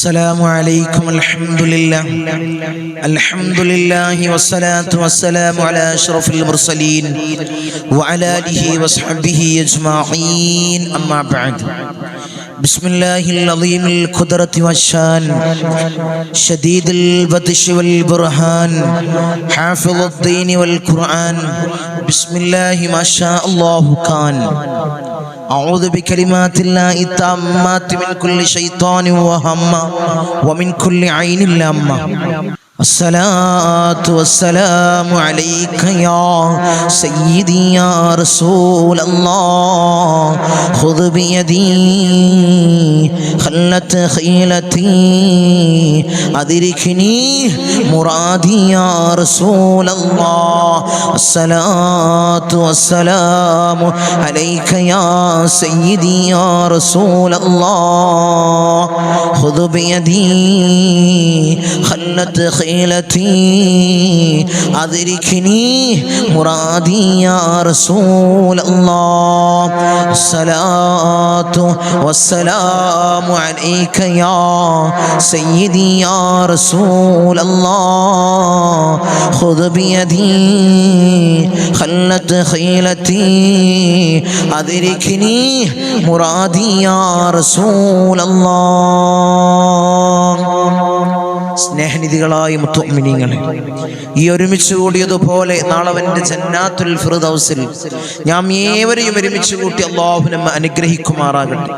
السلام عليكم. الحمد لله والصلاة والسلام على أشرف المرسلين وعلى آله وصحبه أجمعين. أما بعد، بسم الله العظيم القدرة والشان، شديد البطش والبرهان، حافظ الدين والقرآن. بسم الله ما شاء الله كان. أعوذ بكلمات الله التامات من كل شيطان وهمة ومن كل عين لامة. الصلاة والسلام عليك يا سيدي يا رسول الله. خذ بيدي خلت خيلتي أدركني مرادي يا رسول الله. الصلاة والسلام عليك يا سيدي يا رسول الله. خذ بيدي خلت خيلتي أدركني مرادي يا رسول الله. الصلاة والسلام عليك يا سيدي يا رسول الله. خذ بيدي خلت خيلتي أدركني مرادي يا رسول الله. സ്നേഹനിധികളായ മുഅ്മിനീങ്ങളെ, ഈ ഒരുമിച്ച് കൂടിയതുപോലെ നാളെ അവന്റെ ജന്നാത്തുൽ ഫിർദൗസിൽ നാം ഏവരെയും ഒരുമിച്ച് കൂട്ടി അല്ലാഹു നമ്മെ അനുഗ്രഹിക്കുമാറാകട്ടെ.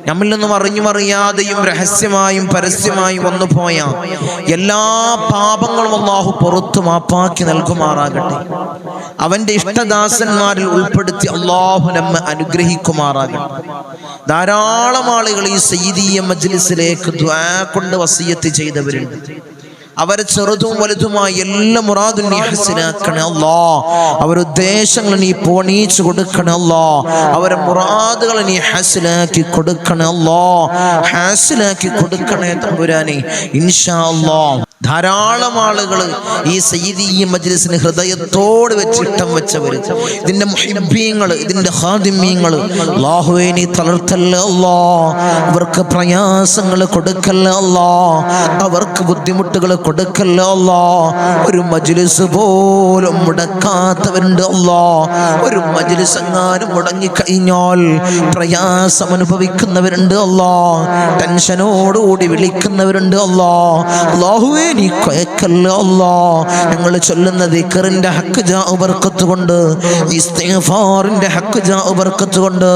നമ്മിൽ നിന്നും അറിഞ്ഞും അറിയാതെയും രഹസ്യമായും പരസ്യമായും വന്നുപോയ എല്ലാ പാപങ്ങളും അല്ലാഹു പുറത്തു മാപ്പാക്കി നൽകുമാറാകട്ടെ. അവന്റെ ഇഷ്ടദാസന്മാരിൽ ഉൾപ്പെടുത്തി അല്ലാഹു നമ്മെ അനുഗ്രഹിക്കുമാറാകട്ടെ. ധാരാളം ആളുകൾ ഈ സയ്യിദിയ മജ്ലിസിലേക്ക് ദുആ കൊണ്ട് വസിയത്ത് ചെയ്തവരുണ്ട്. അവരെ ചെറുതും വലുതുമായി എല്ലാ മുറാദും നീ ഹസനാക്കണേ അല്ലാ. അവരുടെ ഉദ്ദേശങ്ങൾ നീ പൂർണ്ണീച്ചു കൊടുക്കണേ അല്ലാ. അവരെ മുറാദുകൾ നീ ഹസനാക്കി കൊടുക്കണേ അല്ലാ. ഹസനാക്കി കൊടുക്കണേ തമ്പുരാനെ ഇൻഷാ അല്ലാഹ്. ധാരാളം ആളുകൾ ഈ സയ്യിദിയ മജ്ലിസിന് ഹൃദയത്തോട് വെച്ച് ഇഷ്ടം വെച്ചവർ, ഇതിന്റെ മുഹിബ്ബീങ്ങൾ, ഇതിന്റെ ഖാദിമീങ്ങൾ, അല്ലാഹുവേ നീ തളർത്തല്ലേ അല്ലാ. അവർക്ക് പ്രയാസങ്ങൾ കൊടുക്കല്ലേ അല്ലാ. അവർക്ക് ബുദ്ധിമുട്ടുകൾ കൊടുക്കല്ലേ അല്ലാ. ഒരു മജ്ലിസ് പോലും മുടക്കാത്തവരുണ്ട് അല്ലാ. ഒരു മജ്ലിസ് എങ്ങാനും മുടങ്ങിക്കഴിഞ്ഞാൽ പ്രയാസം അനുഭവിക്കുന്നവരുണ്ട് അല്ലാ. ടെൻഷനോടുകൂടി വിളിക്കുന്നവരുണ്ട് അല്ലാ. അല്ലാഹുവേ നീ കൊയക്കല്ല അല്ലാ. ഞങ്ങൾ ചൊല്ലുന്ന ദിക്റിന്റെ ഹക്ക് ജാഉ ബർക്കത്ത് കൊണ്ട്, ഇസ്തിഗ്ഫാറിന്റെ ഹക്ക് ജാഉ ബർക്കത്ത് കൊണ്ട്,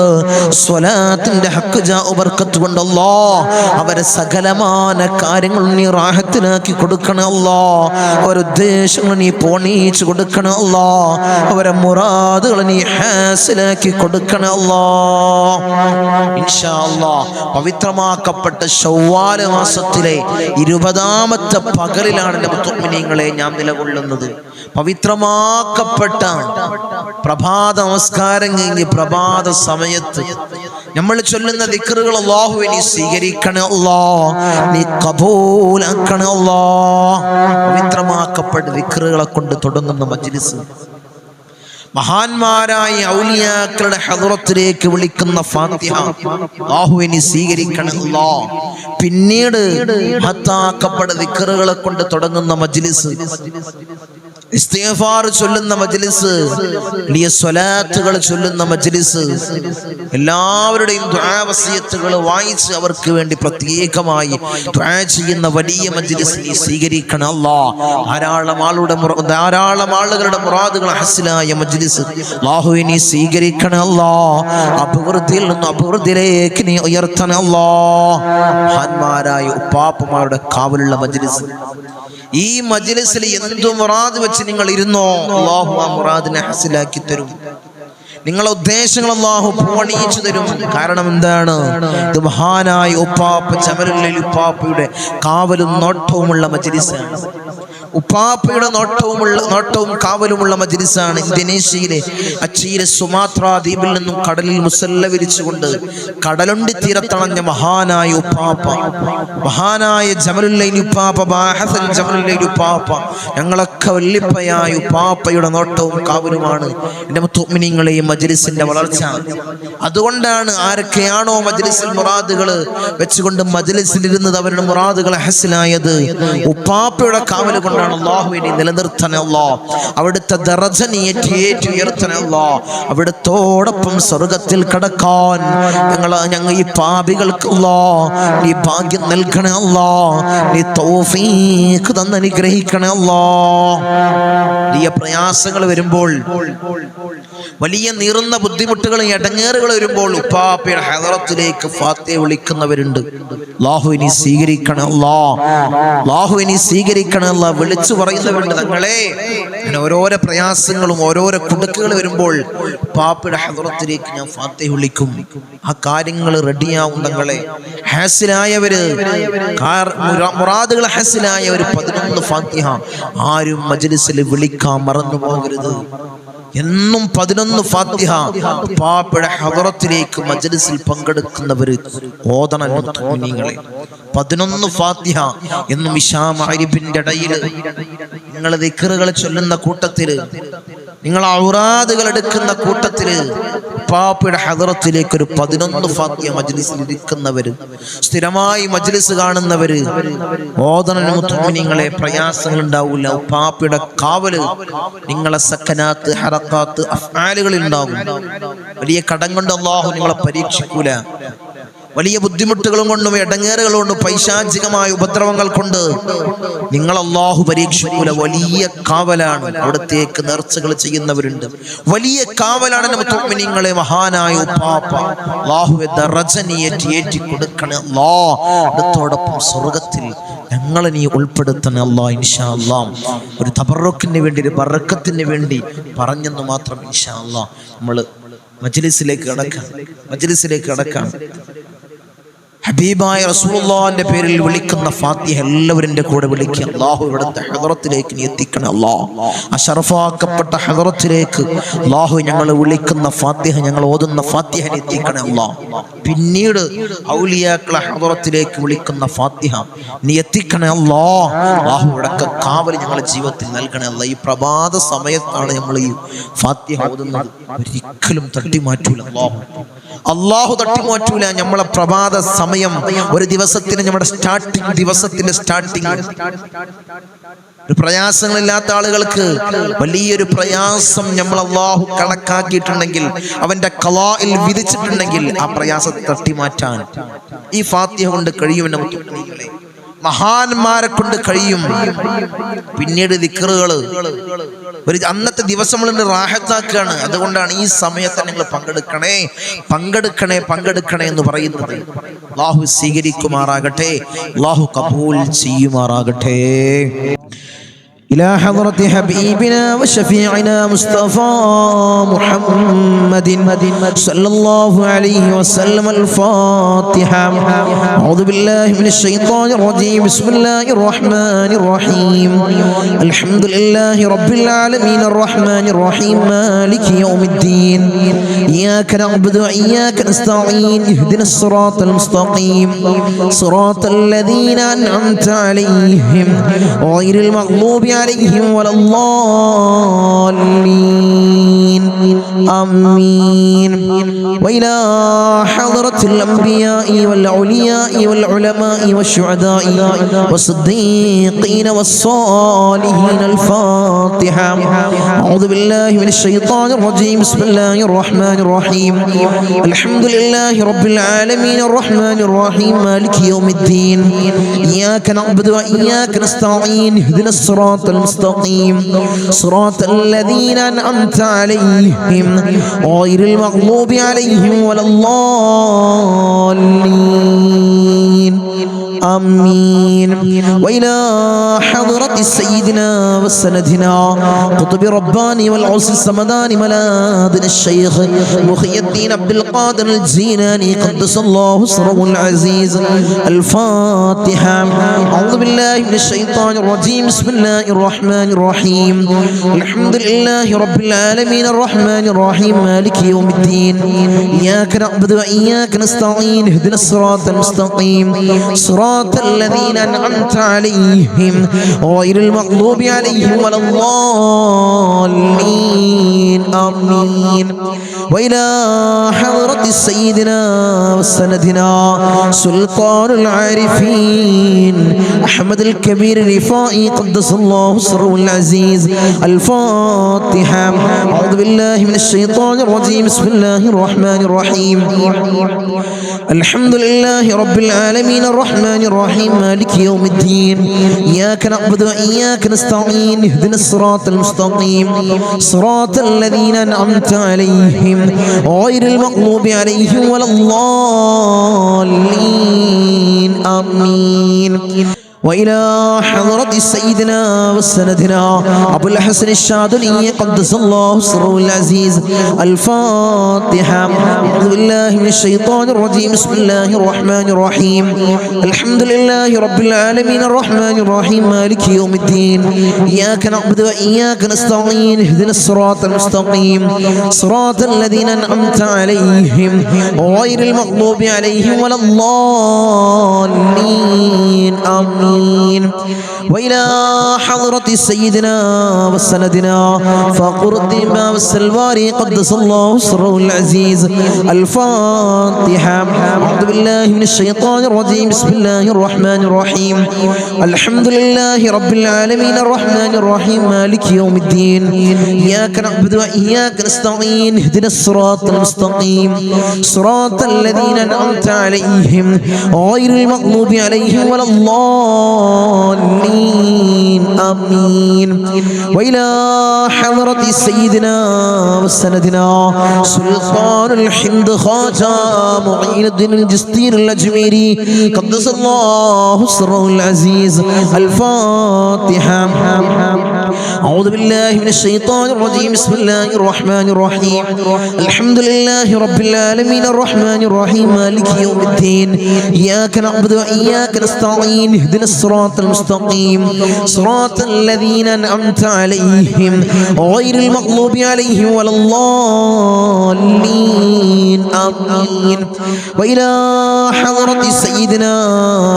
സ്വലാത്തിന്റെ ഹക്ക് ജാഉ ബർക്കത്ത് കൊണ്ട് അല്ലാ അവരെ സകലമാന കാര്യങ്ങൾ നീ റാഹത്തിലാക്കി കൊടുക്കണേ അല്ലാ. അവരുടെ ഉദ്ദേശങ്ങൾ നീ പൂർണ്ണീച്ചു കൊടുക്കണേ അല്ലാ. അവരെ മുറാദുകൾ നീ ഹാസിലാക്കി കൊടുക്കണേ അല്ലാ ഇൻഷാ അല്ലാഹ്. പവിത്രമാക്കപ്പെട്ട ശവ്വാൽ മാസത്തിലെ 20ാമത്തെ പകലിലാണ് മുഅ്മിനീങ്ങളെ നാം നിലകൊള്ളുന്നത്. പവിത്രമാക്കപ്പെട്ട പ്രഭാത നമസ്കാരം കഴിഞ്ഞ് പ്രഭാത സമയത്ത് നമ്മൾ ചൊല്ലുന്ന ദിക്റുകൾ അല്ലാഹുവേ നീ സ്വീകരിക്കണേ അല്ലാ. നീ ഖബൂലാക്കണേ അല്ലാ. പവിത്രമാക്കപ്പെട്ട ദിക്റുകളെ കൊണ്ട് തുടങ്ങുന്ന മജ്ലിസ്, മഹാന്മാരായ ഔലിയാക്കളുടെ ഹദ്റത്തിലേക്ക് വിളിക്കുന്ന ഫാത്തിഹ അല്ലാഹുവേ നീ സ്വീകരിക്കണേ അല്ലാ. പിന്നീട് ഹത്താക്കപ്പെട്ട ദിക്റുകളെ കൊണ്ട് തുടങ്ങുന്ന മജ്ലിസ്, ഇസ്തിഗ്ഫാർ ചൊല്ലുന്ന മജ്ലിസ്, വലിയ സ്വലാത്തുകൾ ചൊല്ലുന്ന മജ്ലിസ്, എല്ലാവരുടെയും ദുആ വസിയത്തുകൾ വായിച്ച് അവർക്ക് വേണ്ടി പ്രത്യേകമായി ദുആ ചെയ്യുന്ന വലിയ മജ്ലിസ് നീ സ്വീകരിക്കണം അല്ലാ. ധാരാളം ആളുകളുടെ മുറാദുകൾ ഹസ്സലായ മജ്ലിസ് അല്ലാഹുവേ നീ സ്വീകരിക്കണം അല്ലാ. അഭിവൃദ്ധിയിൽ നിന്ന് അഭിവൃദ്ധിയിലേക്ക് നീ ഉയർത്തണം അല്ലാ. മഹാന്മാരായ ഉപ്പാപ്പമാരുടെ കാവലുള്ള മജ്ലിസ്, ഈ മജ്ലിസിൽ എന്തു മുറാദ് വെച്ച് നിങ്ങൾ ഇരുന്നോ അല്ലാഹു ആ മുറാദിനെ ഹസിലാക്കി തരും. നിങ്ങളുടെ ഉദ്ദേശങ്ങൾ അല്ലാഹു പൂർണ്ണീച്ചു തരും. കാരണം എന്താണ്? ഇത് മഹാനായ ഉപ്പാപ്പ ജമലുൽ ഉപ്പാപ്പയുടെ കാവലും നോട്ടവുമുള്ള മജ്ലിസാണ്. ഉപ്പാപ്പയുടെ നോട്ടവും കാവലുമുള്ള മജ്ലിസാണ്. ഇന്തോനേഷ്യയിലെ അച്ചീരെ സുമാത്ര ദ്വീപിൽ നിന്നും കടലിൽ മുസല്ല വിരിച്ചുകൊണ്ട് കടലുണ്ടി തീരത്തണഞ്ഞ മഹാനായ ഉപ്പാപ്പ, മഹാനായ ജമലുല്ലൈൻ ഉപ്പാപ്പ, ബാഹസൻ ജമലുല്ലൈൻ ഉപ്പാപ്പ, ഞങ്ങളൊക്കെ വല്ലിപ്പയായ ഉപ്പാപ്പയുടെ നോട്ടവും കാവലുമാണ് എൻ്റെ മുഅ്മിനീങ്ങളെയും മജ്ലിസിന്റെ വളർച്ച. അതുകൊണ്ടാണ് ആരൊക്കെയാണോ മജ്ലിസിൽ മുറാദുകൾ വെച്ചുകൊണ്ട് മജ്ലിസിലിരുന്നത് അവരുടെ മുറാദുകൾ ഹസ്സനായത് ഉപ്പാപ്പയുടെ കാവൽ കൊണ്ടാണ്. അല്ലാഹുവിനെ നിലനിർത്തണേ അല്ലാഹ്, അവിടുത്തെ ദറജ നീ ഏറ്റു ഉയർത്തണേ അല്ലാഹ്, അവിടുത്തോടൊപ്പം സ്വർഗ്ഗത്തിൽ കടക്കാൻ ഞങ്ങൾ ഈ പാപികൾക്ക് അല്ലാഹ് നീ ഭാഗ്യം നൽകണേ അല്ലാഹ്, നീ തൗഫീഖ് തന്ന് അനുഗ്രഹിക്കണേ അല്ലാഹ്. വലിയ പ്രയാസങ്ങൾ വരുമ്പോൾ, വലിയ നീറുന്ന ബുദ്ധിമുട്ടുകളും ഇടങ്ങേറുകൾ വരുമ്പോൾ ഉപ്പാപ്പയുടെ ഹദറത്തിലേക്ക് ഫാത്തിഹ വിളിക്കുന്നവരുണ്ട്. അല്ലാഹുവിനെ സ്വീകരിക്കണേ അല്ലാഹ്, അല്ലാഹുവിനെ സ്വീകരിക്കണേ അല്ലാഹ് വിളിച്ചു പറയുന്നവരുണ്ട്. തങ്ങളെ ഞാൻ ഓരോരോ പ്രയാസങ്ങളും ഓരോരോ കുടുക്കുകൾ വരുമ്പോൾ ഉപ്പാപ്പയുടെ ഹദറത്തിലേക്ക് ഞാൻ ഫാത്തിഹ വിളിക്കും. ആ കാര്യങ്ങൾ റെഡിയാവും. തങ്ങളെ ഹാസിലായവര്, മുറാദുകൾ ഹാസിലായ ഒരു 11 ഫാത്തിഹ ആരും മജ്ലിസിൽ വിളിക്കാൻ മറന്നു പോകരുത്. എന്നും 11 ഫാത്തിഹ ഉപ്പാപ്പയുടെ ഹദറത്തിലേക്ക് മജ്ലിസിൽ പങ്കെടുക്കുന്നവര് ഓതണം. മുഅ്മിനീങ്ങളെ 11 ഫാത്തിഹ എന്നും ഇശാ മഗ്രിബിന്റെ ഇടയിൽ നിങ്ങൾ ദിക്റുകൾ ചൊല്ലുന്ന കൂട്ടത്തില്, നിങ്ങൾ ഔറാദുകൾ എടുക്കുന്ന കൂട്ടത്തില് ഉപ്പാപ്പയുടെ ഹദറത്തിലേക്ക് ഒരു 11 ഫാത്തിഹ മജ്ലിസിൽ ഇരിക്കുന്നവര്, സ്ഥിരമായി മജ്ലിസ് കാണുന്നവര് ഓതണം. മുഅ്മിനീങ്ങളെ പ്രയാസങ്ങൾ ഉണ്ടാവില്ല. ഉപ്പാപ്പയുടെ കാവല് നിങ്ങളെ സക്കനാത്ത് ഹറക്കാത്ത് അഫ്ആലുകളിൽ ഉണ്ടാകും. വലിയ കടം കൊണ്ട് അല്ലാഹു നിങ്ങളെ പരീക്ഷിക്കൂല. വലിയ ബുദ്ധിമുട്ടുകളും കൊണ്ടും ഇടങ്ങേറുകൾ കൊണ്ടും പൈശാചികമായ ഉപദ്രവങ്ങൾ കൊണ്ട് നിങ്ങൾ അല്ലാഹു പരീക്ഷിക്കൂല. വലിയ കാവലാണ്. അവിടത്തേക്ക് നേർച്ചകൾ ചെയ്യുന്നവരുണ്ട്. വലിയ കാവലാണ് മുഅ്മിനീങ്ങളെ മഹാനായ ഉപ്പാപ്പ. അല്ലാഹുവേ ദറജ നീ ഏറ്റി കൊടുക്കണേ അല്ലാഹ്, അടുത്തോടൊപ്പം സ്വർഗ്ഗത്തിൽ ഞങ്ങളെ നീ ഉൾപ്പെടുത്തണേ അല്ലാഹ്. ഇൻഷാ അല്ലാഹ് ഒരു തബറുക്കിന് വേണ്ടി, ഒരു ബറക്കത്തിന് വേണ്ടി പറഞ്ഞെന്ന് മാത്രം. ഇൻഷാ അല്ലാഹ് നമ്മൾ മജ്ലിസിലേക്ക് കടക്കാം. ഹബീബായ റസൂലുള്ളാഹിന്റെ പേരിൽ വിളിക്കുന്ന ഫാത്തിഹ എല്ലാവരുടെ കൂടെ വിളിക്കുക. അല്ലാഹു ഇവിടുത്തെ ഹദറത്തിലേക്ക് നീ എത്തിക്കണം അല്ലാഹ്. അശറഫാക്കപ്പെട്ട ഹദറത്തിലേക്ക് അല്ലാഹു ഞങ്ങൾ വിളിക്കുന്ന ഫാത്തിഹ, ഞങ്ങൾ ഓതുന്ന ഫാത്തിഹ നീ എത്തിക്കണം അല്ലാഹ്. പിന്നീട് ഔലിയാക്കളെ ഹദറത്തിലേക്ക് വിളിക്കുന്ന ഫാത്തിഹ നീ എത്തിക്കണേ അല്ലാഹ്. അല്ലാഹു ഇവിടൊക്കെ കാവൽ ഞങ്ങളുടെ ജീവിതത്തിൽ നൽകണേ അല്ലാഹ്. ഈ പ്രഭാത സമയത്താണ് നമ്മൾ ഈ ഫാത്തിഹ ഓതുന്നത്. ഒരിക്കലും തട്ടിമാറ്റൂല അല്ലാഹു തട്ടിമാറ്റൂല. നമ്മളെ പ്രഭാത സമയം ഒരു ദിവസത്തിന്, നമ്മുടെ ദിവസത്തിന്റെ സ്റ്റാർട്ടിങ് ഒരു പ്രയാസങ്ങളില്ലാത്ത ആളുകൾക്ക് വലിയൊരു പ്രയാസം നമ്മൾ അല്ലാഹു കണക്കാക്കിയിട്ടുണ്ടെങ്കിൽ, അവന്റെ ഖളാഇൽ വിധിച്ചിട്ടുണ്ടെങ്കിൽ ആ പ്രയാസത്തെ തട്ടിമാറ്റാൻ ഈ ഫാത്തിഹ കൊണ്ട് കഴിയും. മുഅ്മിനീങ്ങളെ മഹാന്മാരെ കൊണ്ട് കഴിയും. പിന്നീട് ദിക്റുകള് ഒരു അന്നത്തെ ദിവസം റാഹത്താക്കാണ്. അതുകൊണ്ടാണ് ഈ സമയത്ത് നിങ്ങൾ പങ്കെടുക്കണേ എന്ന് പറയുന്നത്. അല്ലാഹു സ്വീകരിക്കുമാറാകട്ടെ, അല്ലാഹു കബൂൽ ചെയ്യുമാറാകട്ടെ. إلى حضرة حبيبنا وشفيعنا مصطفى محمد صلى الله عليه وسلم الفاتحة. أعوذ بالله من الشيطان الرجيم. بسم الله الرحمن الرحيم. الحمد لله رب العالمين الرحمن الرحيم مالك يوم الدين. إياك نعبد وإياك نستعين. اهدنا الصراط المستقيم صراط الذين أنعمت عليهم غير المغضوب عليهم ولا الضالين آمين. وإلى حضرة الأنبياء والأولياء والعلماء والشهداء والصديقين والصالحين الفاتحة. أعوذ بالله من الشيطان الرجيم. بسم الله الرحمن الرحيم. الحمد لله رب العالمين الرحمن الرحيم مالك يوم الدين. إياك نعبد وإياك نستعين. اهدنا الصراط المستقيم صراط الذين أنعمت عليهم غير المغضوب عليهم ولا الضالين آمين. وإلى حضرة السيد سيدنا وسندنا قطب رباني والعوس السمداني ملاذنا الشيخ محي الدين عبد القادر الجيلاني قدس الله سره العزيز. الفاتحة. أعوذ بالله من الشيطان الرجيم. بسم الله الرحمن الرحيم. الحمد لله رب العالمين الرحمن الرحيم مالك يوم الدين. إياك نعبد وإياك نستعين اهدنا الصراط المستقيم صراط الذين أنعمت عليهم غير المغضوب عليهم ولا الضالين آمين. وإلى حضرة سيدنا وسندنا سلطان العارفين أحمد الكبير الرفائي قدس الله سره العزيز. الفاتحة. أعوذ بالله من الشيطان الرجيم. بسم الله الرحمن الرحيم. الحمد لله رب العالمين الرحمن الرحيم مالك يوم الدين. إياك نعبد وإياك نستعين اهدنا الصراط المستقيم صراط الذين أنعمت عليهم غير المغضوب عليهم ولا الضالين آمين. وإلى حضرة سيدنا وسندنا أبو الحسن الشاذلي قدس الله سره العزيز. الفاتحة. أعوذ بالله من الشيطان الرجيم. بسم الله الرحمن الرحيم. الحمد لله رب العالمين الرحمن الرحيم مالك يوم الدين. إياك نعبد وإياك نستعين اهدنا الصراط المستقيم صراط الذين أنعمت عليهم غير المغضوب عليهم ولا الضالين آمين. وإلى حضرة سيدنا وسندنا فقر الدماء والسلواري قدس الله سره العزيز. الفاتحة. أعوذ بالله من الشيطان الرجيم. بسم الله الرحمن الرحيم. الحمد لله رب العالمين الرحمن الرحيم مالك يوم الدين. إياك نعبد وإياك نستعين اهدنا الصراط المستقيم صراط الذين أنعمت عليهم غير المغضوب عليهم ولا الضالين آمين. وإلى حضرة سيدنا وسندنا سلطان الحمد خواجة معين الدين الجستير الأجميري قدس الله سره العزيز. الفاتحة. أعوذ بالله من الشيطان الرجيم. بسم الله الرحمن الرحيم. الحمد لله رب العالمين الرحمن الرحيم مالك يوم الدين. إياك نعبد وإياك نستعين اهدنا الصراط المستقيم صراط الذين أنعمت عليهم غير المغضوب عليهم ولا الضالين آمين. وإلى حضرة سيدنا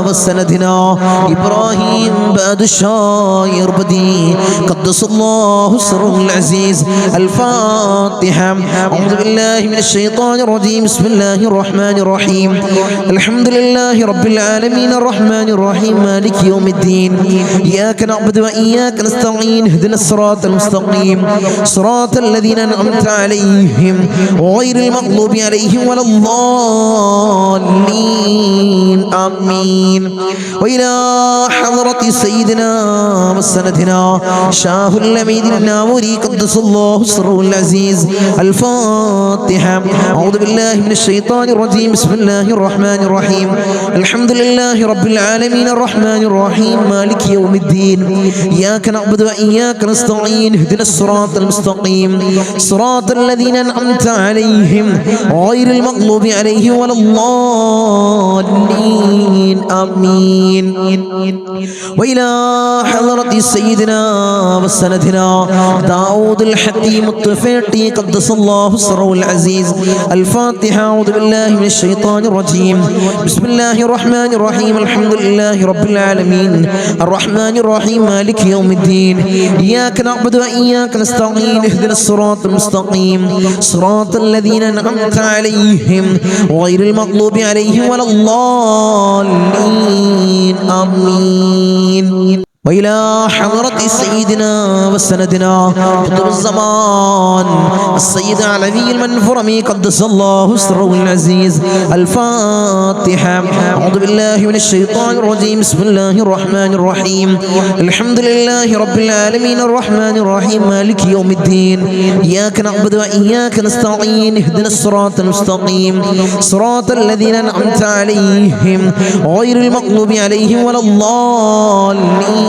وسندنا إبراهيم بادشاي بدي قدس الله سره العزيز. الفاتحة. أعوذ بالله من الشيطان الرجيم. بسم الله الرحمن الرحيم. الحمد لله رب العالمين الرحمن الرحيم مالك يوم الدين. إياك نعبد وإياك نستعين اهدنا الصراط المستقيم صراط الذين أنعمت عليهم غير المغضوب عليهم ولا الضالين آمين. وإلى حضرة سيدنا وسندنا شاه الأمين الناوري قدس الله سره العزيز. الفاتحة. أعوذ بالله من الشيطان الرجيم. بسم الله الرحمن الرحيم. الحمد لله رب العالمين الرحمن الرحيم مالك يوم الدين. إياك نعبد وإياك نستعين اهدنا الصراط المستقيم صراط الذين أنعمت عليهم غير المغضوب عليهم ولا الضالين آمين. وإلى حضرة سيدنا وسندنا داود الحكيم الطفيلي قدس الله سره العزيز. الفاتحة. أعوذ بالله من الشيطان الرجيم. بسم الله الرحمن الرحيم. الحمد لله رب العالمين الرحمن الرحيم مالك يوم الدين. إياك نعبد وإياك نستعين اهدنا الصراط المستقيم صراط الذين أنعمت عليهم غير المغضوب عليهم ولا الضالين آمين. وإلى حضرة سيدنا وسندنا قطب الزمان السيد علوي المنفرمي قدس الله سره العزيز. الفاتحة. أعوذ بالله من الشيطان الرجيم. بسم الله الرحمن الرحيم. الحمد لله رب العالمين الرحمن الرحيم مالك يوم الدين. إياك نعبد وإياك نستعين اهدنا الصراط المستقيم صراط الذين أنعمت عليهم غير المغضوب عليهم ولا الضالين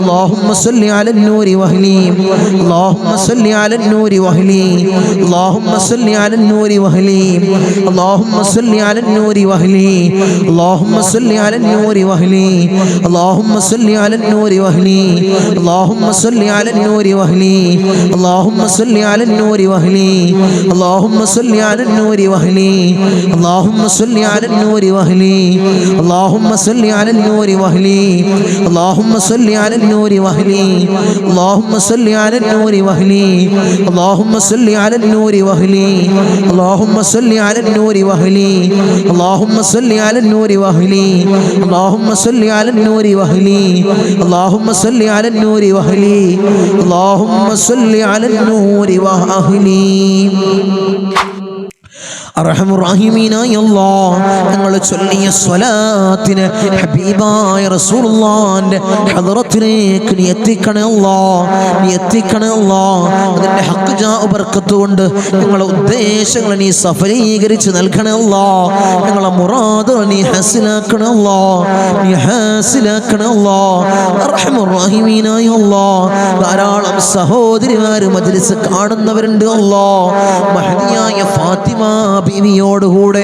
اللهم صل على النور وهلي اللهم صل على النور وهلي اللهم صل على النور وهلي اللهم صل على النور وهلي اللهم صل على النور وهلي اللهم صل على النور وهلي اللهم صل على النور وهلي اللهم صل على النور وهلي اللهم صل على النور وهلي اللهم صل على النور وهلي اللهم صل على النور وهلي اللهم صل على النور وهلي اللهم صل على النور وهلي اللهم صل على النور وهلي اللهم صل على النور وهلي اللهم صل على النور وهلي اللهم صل على النور وهلي اللهم صل على النور وهلي اللهم صل على النور وهلي അർഹമുർ റഹീമീനായ അല്ലാഹ് ഞങ്ങൾ ചൊല്ലിയ സ്വലാത്തിന് ഹബീബായ റസൂലുള്ളാഹിന്റെ ഹദ്റത്തിലേക്ക് നീ എത്തിക്കണേ അല്ലാഹ് നീ എത്തിക്കണേ അല്ലാഹ് അതിന്റെ ഹഖ് ജാ ബർക്കത്ത് കൊണ്ട് ഞങ്ങളുടെ ഉദ്ദേശങ്ങൾ നീ സഫലീകരിച്ച് നൽകണേ അല്ലാഹ് ഞങ്ങളുടെ മുറാദ് നീ ഹാസിലാക്കണേ അല്ലാഹ് നീ ഹാസിലാക്കണേ അല്ലാഹ് അർഹമുർ റഹീമീനായ അല്ലാഹ് ധാരാളം സഹോദരിമാർ മജ്ലിസ് കാണുന്നവരുണ്ട് അല്ലാഹ് മഹദിയായ ഫാത്തിമ ബീവിയോടുകൂടെ